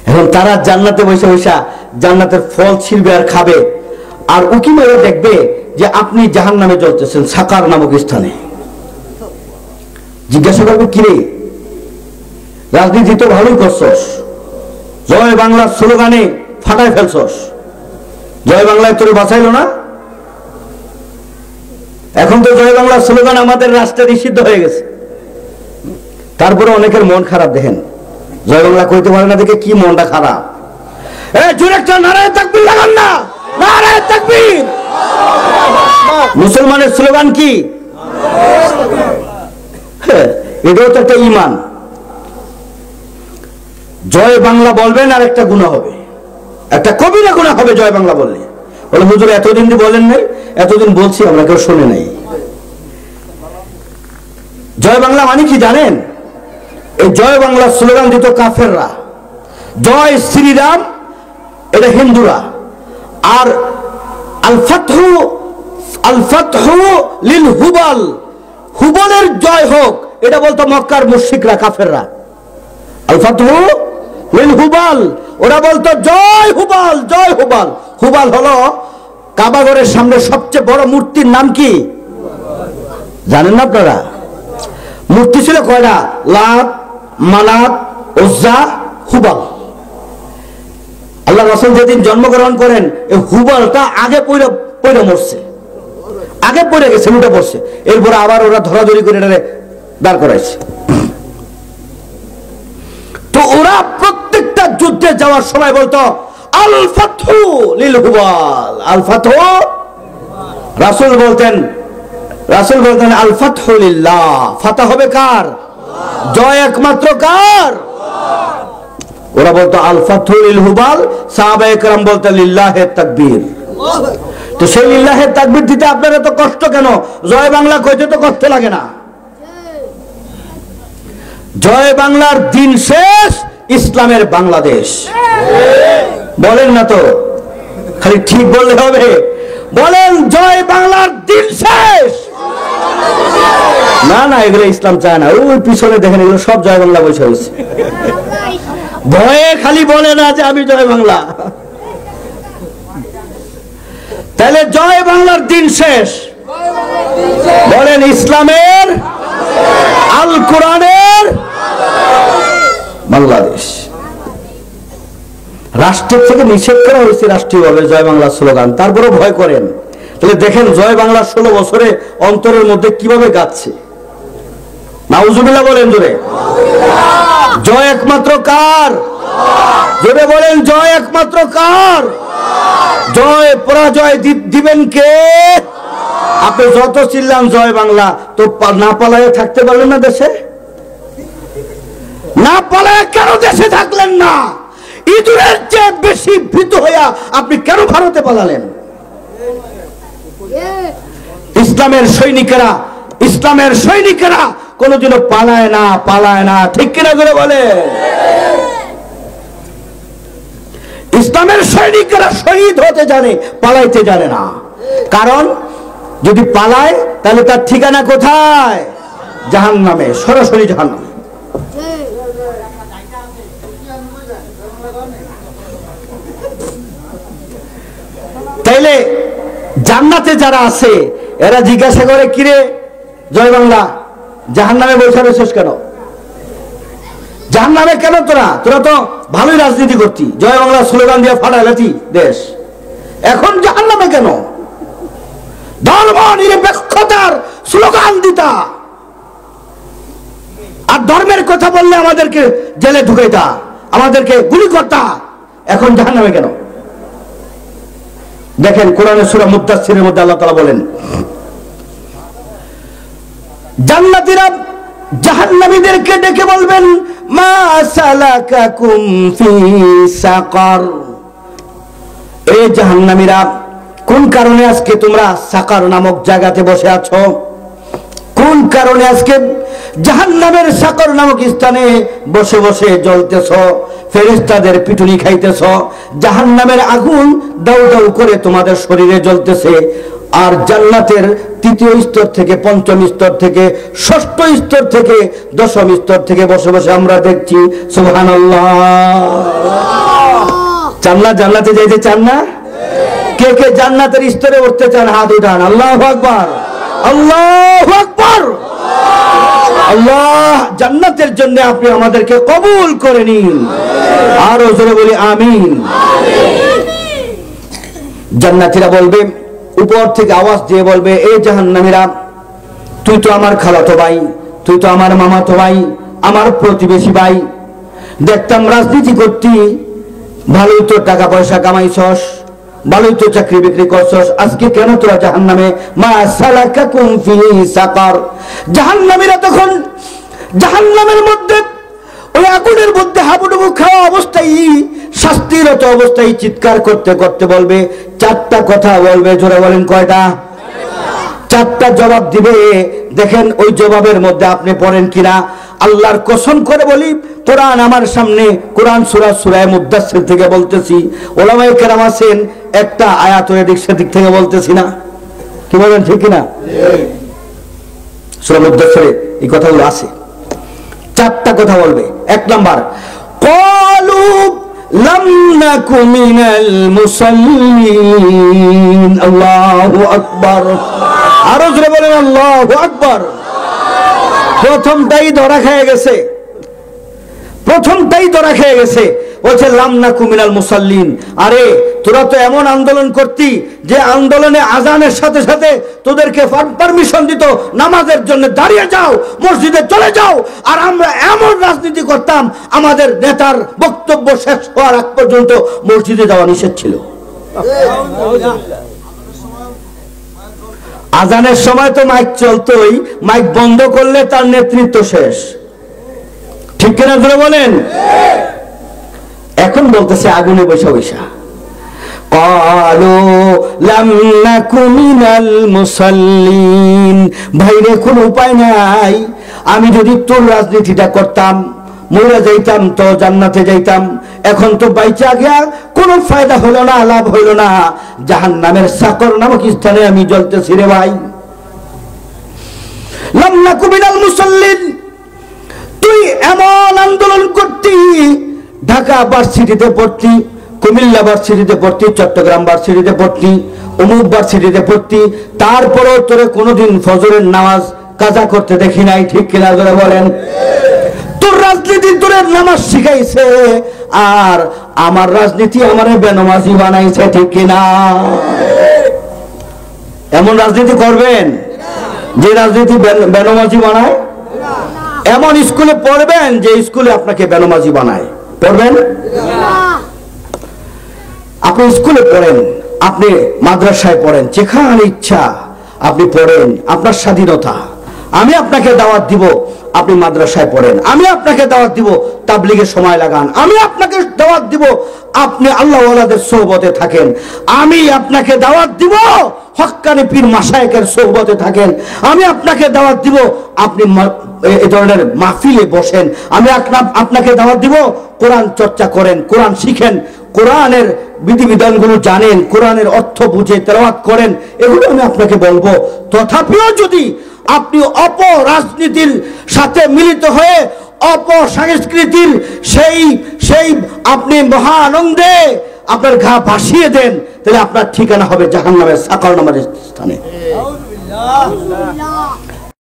এখন তারা জান্নাতে বসে বসে জান্নাতের ফল ছিঁড়বে আর খাবে, আর উকি মেরে দেখবে যে আপনি জাহান্নামে জ্বলতেছেন সাকার নামক স্থানে। জিজ্ঞাসা করবে, কিরে রাজনীতি তো ভালোই করছস, জয় বাংলার স্লোগানে ফাটাই ফেলছস, জয় বাংলায় তোর বাঁচাইলো না? এখন তো জয় বাংলার স্লোগান আমাদের রাষ্ট্রে নিষিদ্ধ হয়ে গেছে, তারপরে অনেকের মন খারাপ। দেখেন, জয় বাংলা কইতে পারে না দেখে কি মনটা খারাপ। জোরে একটা নারায়ে তাকবীর লাগান না, নারায়ে তাকবীর। মুসলমানের স্লোগান কি? এটাও তো একটা ঈমান। জয় বাংলা বলবেন আর একটা গুনাহ হবে, একটা কবিরা গুনাহ হবে জয় বাংলা বললে। বলে হুজুর এতদিন যে বলেন নাই, এতদিন বলছি আমরা, কেউ শুনে নাই। জয় বাংলা মানে কি জানেন? এই জয় বাংলা স্লোগান দিত কাফেররা। জয় শ্রীরাম এটা হিন্দুরা, আর আল ফাতহু লিল হুবাল, হুবলের জয় হোক এটা বলতো মক্কার মুশরিকরা, কাফেররা। আল ফাতহু লিল হুবাল, ওরা বলতো জয় হুবাল, জয় হুবাল। হুবাল হলো কাবাগরের সামনে সবচেয়ে বড় মূর্তির নাম কি জানেন না আপনারা? মূর্তি ছিল কয়টা? লাত, মানাত, উজ্জা, হুবাল। আল্লাহ রাসূল যেদিন জন্মগ্রহণ করেন, এই হুবালটা আগে পড়ে মরছে, আগে পড়ে গেছে, উঠে পড়ছে। এরপরে আবার ওরা ধরাধরি করে এটা দাঁড় করাইছে। তো ওরা প্রত্যেকটা যুদ্ধে যাওয়ার সময় বলতো আল ফাতহু লিল হুবাল, আল ফাতহু। রাসূল বলতেন আল ফাতহু লিল্লাহ, ফাতহ হবে কার? জয় একমাত্র কার? ওরা বলতো আল ফাতহু লিল হুবাল, সাহাবায়ে কেরাম বলতেন লিল্লাহে তাকবীর। তো সেই লিল্লাহে তাকবীর দিতে আপনারা তো কষ্ট কেন? জয় বাংলা কইতে তো কষ্ট লাগে না। জয় বাংলার দিন শেষ, ইসলামের বাংলাদেশ। বলেন না তো, খালি ঠিক বললে হবে। বলেন জয় বাংলার দিন শেষ। না না, এগুলো ইসলাম চায় না। ওই পিছনে দেখেন, এগুলো সব জয় বাংলা বসে হয়েছে, ভয়ে খালি বলে না যে আমি জয় বাংলা। তাহলে জয় বাংলার দিন শেষ। বলেন ইসলামের, আল কোরআনের বাংলাদেশ। রাষ্ট্রের থেকে নিষেধ করা হয়েছে রাষ্ট্রীয়ভাবে জয় বাংলা স্লোগান, তারপরেও ভয় করেন। তাহলে দেখেন জয় বাংলা 16 বছরে অন্তরের মধ্যে কিভাবে গাচ্ছে। নাউজুবিল্লাহ বলেন জোরে। জয় একমাত্র কার? জোরে বলেন, জয় একমাত্র কার? জয় পরাজয় দিবেন কে? আপনি যত চিল্লান জয় বাংলা, তো না পালায়ে থাকতে পারলেন না দেশে? না পালায়ে কেন দেশে থাকলেন না? ইঁদুরের চেয়ে বেশি ভীত হইয়া আপনি কেন ভারতে পালালেন? ইসলামের সৈনিকেরা কোনোদিনও পালায় না, ঠিক কিনা করে বলে? ইসলামের সৈনিকেরা শহীদ হতে জানে, পালাইতে জানে না। কারণ যদি পালায় তাহলে তার ঠিকানা কোথায়? জাহান্নামে, সরাসরি জাহান্নামে। তাইলে জান্নাতে যারা আছে এরা জিজ্ঞাসা করে, কিরে জয় বাংলা জাহান্নামে বসে রয়েছিস কেন? জাহান্নামে কেন? তোরা তো ভালোই রাজনীতি করতি, জয় বাংলা স্লোগান দিয়ে ফাটাইলাতি দেশ, এখন জাহান্নামে কেন? ধর্ম নিরপেক্ষতার স্লোগান দিতা, আর ধর্মের কথা বললে আমাদেরকে জেলে ঢুকাইতা, আমাদেরকে গুলি করতা, এখন জাহান্নামে কেন? দেখেন কোরআনের সূরা মুদ্দাসসিরের মধ্যে আল্লাহ তাআলা বলেন, জান্নাতীরা জাহান্নামীদেরকে ডেকে বলবেন, মা সালাকাকুম ফি সাকার, এই জাহান্নামীরা কোন কারণে আজকে তোমরা সাকার নামক জায়গাতে বসে আছো? কোন কারণে আজকে জাহান্নামের সাকার নামক স্থানে বসে বসে জ্বলতেছ, ফেরেশতাদের পিটুনি খাইতেছ, জাহান্নামের আগুন দাউ দাউ করে তোমাদের শরীরে জ্বলতেছে, আর জান্নাতের তৃতীয় স্তর থেকে পঞ্চম স্তর থেকে ষষ্ঠ স্তর থেকে দশম স্তর থেকে বসে বসে আমরা দেখছি। সুবহানাল্লাহ। জান্নাতে যাইতে চান না? কে কে জান্নাতের স্তরে উঠতে চান? হাত উঠান। আল্লাহু আকবার, আল্লাহু আকবার। আল্লাহ জান্নাতের জন্য আপনি আমাদেরকে কবুল করে নিন, আর জোরে বলি আমিন। জান্নাতীরা বলবে, উপর থেকে আওয়াজ দিয়ে বলবে, এই জাহান্নামীরা, তুই তো আমার খালাতো ভাই, তুই তো আমার মামাতো ভাই, আমার প্রতিবেশী ভাই, দেখতাম রাজনীতি করতি, ভালোই তো টাকা পয়সা কামাইছস, ভালোই তো চাকরি বিক্রি করছস, আজকে কেন তোরা জাহান্নামে? মা সালাকাকুম ফি সাকার। জাহান্নামীরা তখন জাহান্নামের মধ্যে ওই আগুনের মধ্যে হাবুডুবু খাওয়া অবস্থায়, শাস্তিরত অবস্থায় চিৎকার করতে করতে বলবে, চারটা কথা বলবে। জোরে বলেন কয়টা? চারটা জবাব দিবে। দেখেন ওই জবাবের মধ্যে আপনি পড়েন কিনা। আল্লাহর কসম করে বলি, কোরআন আমার সামনে, কোরআন সূরা মুদ্দাসসির থেকে বলতেছি, ওলামায়ে কেরাম আছেন, একটা আয়াত এদিক সেদিক থেকে বলতেছি না, কি বলেন ঠিক কিনা? সূরা মুদ্দাসসিরে এই কথাগুলো আছে। চারটা কথা বলবে। এক নাম্বার, ক্বালু লাম নাকু মিনাল মুসাল্লিন। আল্লাহু আকবার। আরো জোরে বলেন আল্লাহু আকবার। প্রথমটাই ধরা খেয়ে গেছে, প্রথমটাই ধরা খেয়ে গেছে। বলছে লাম নাকু মিনাল মুসাল্লিন। আরে তোরা তো এমন আন্দোলন করতি যে আন্দোলনে আজানের সাথে সাথে তোদেরকে পারমিশন দিত নামাজের জন্য, দাঁড়িয়ে যাও, মসজিদে চলে যাও। আর আমরা এমন রাজনীতি করতাম, আমাদের নেতার বক্তব্য শেষ হওয়ার আগ পর্যন্ত মসজিদে যাওয়া নিষেধ ছিল। আজানের সময় তো মাইক চলতোই, মাইক বন্ধ করলে তার নেতৃত্ব শেষ, ঠিক কিনা ধরে বলেন? এখন বলতেছে আগুনে বৈশা বৈশা, ক্বালু লাম নাকু মিনাল মুসাল্লিন। ভাইরে কোনো উপায় নাই, আমি যদি তোর রাজনীতিটা করতাম, মরে যাইতাম তো জান্নাতে যাইতাম, এখন তো বাইচা গিয়া কোনো ফায়দা হলো না, লাভ হইল না, জাহান্নামের সাকর নামক স্থানে আমি জ্বলতেছি রে ভাই। লাম নাকু মিনাল মুসাল্লিন। তুই এমন আন্দোলন করতি, ঢাকা ভার্সিটিতে পড়তি, কুমিল্লা ভার্সিটিতে পড়তি, চট্টগ্রাম ভার্সিটিতে পড়তি, অমুক ভার্সিটিতে পড়তি, তারপরেও তোরে কোনোদিন ফজরের নামাজ কাজা করতে দেখি নাই, ঠিক কিনা ধরে বলেন? তোর রাজনীতি তোর নামাজ শিখাইছে, আর আমার রাজনীতি আমারে বেনামাজি বানাইছে, ঠিক কিনা? এমন রাজনীতি করবেন যে রাজনীতি বেনামাজি বানায়? এমন স্কুলে পড়বেন যে স্কুলে আপনাকে বেনামাজি বানায়? পড়বেন? আপনি স্কুলে পড়েন, আপনি মাদ্রাসায় পড়েন, যেখানে ইচ্ছা আপনি পড়েন, আপনার স্বাধীনতা। আমি আপনাকে দাওয়াত দিব, আপনি মাদ্রাসায় পড়েন। আমি আপনাকে দাওয়াত দিব, তাবলীগে সময় লাগান। আমি আপনাকে দাওয়াত দিব, আপনি আল্লাহ ওয়ালাদের সোহবতে থাকেন। আমি আপনাকে দাওয়াত দিব, হক্কানি পীর মাশায়েখের সোহবতে থাকেন। আমি আপনাকে দাওয়াত দিব, আপনি এই ধরনের মাহফিলে বসেন। আমি আপনাকে দাওয়াত দিব, কোরআন চর্চা করেন, কোরআন শিখেন, কোরআনের বিধিবিধানগুলো জানেন, কোরআনের অর্থ বুঝে তেলাওয়াত করেন, এগুলো আমি আপনাকে বলবো। তথাপিও যদি আপনি অপরাজনীতির সাথে মিলিত হয়ে অপসংস্কৃতির সেই আপনি মহা আনন্দে আপনার ঘা ভাসিয়ে দেন, তাহলে আপনার ঠিকানা হবে জাহান্নামের সাকার নামের স্থানে।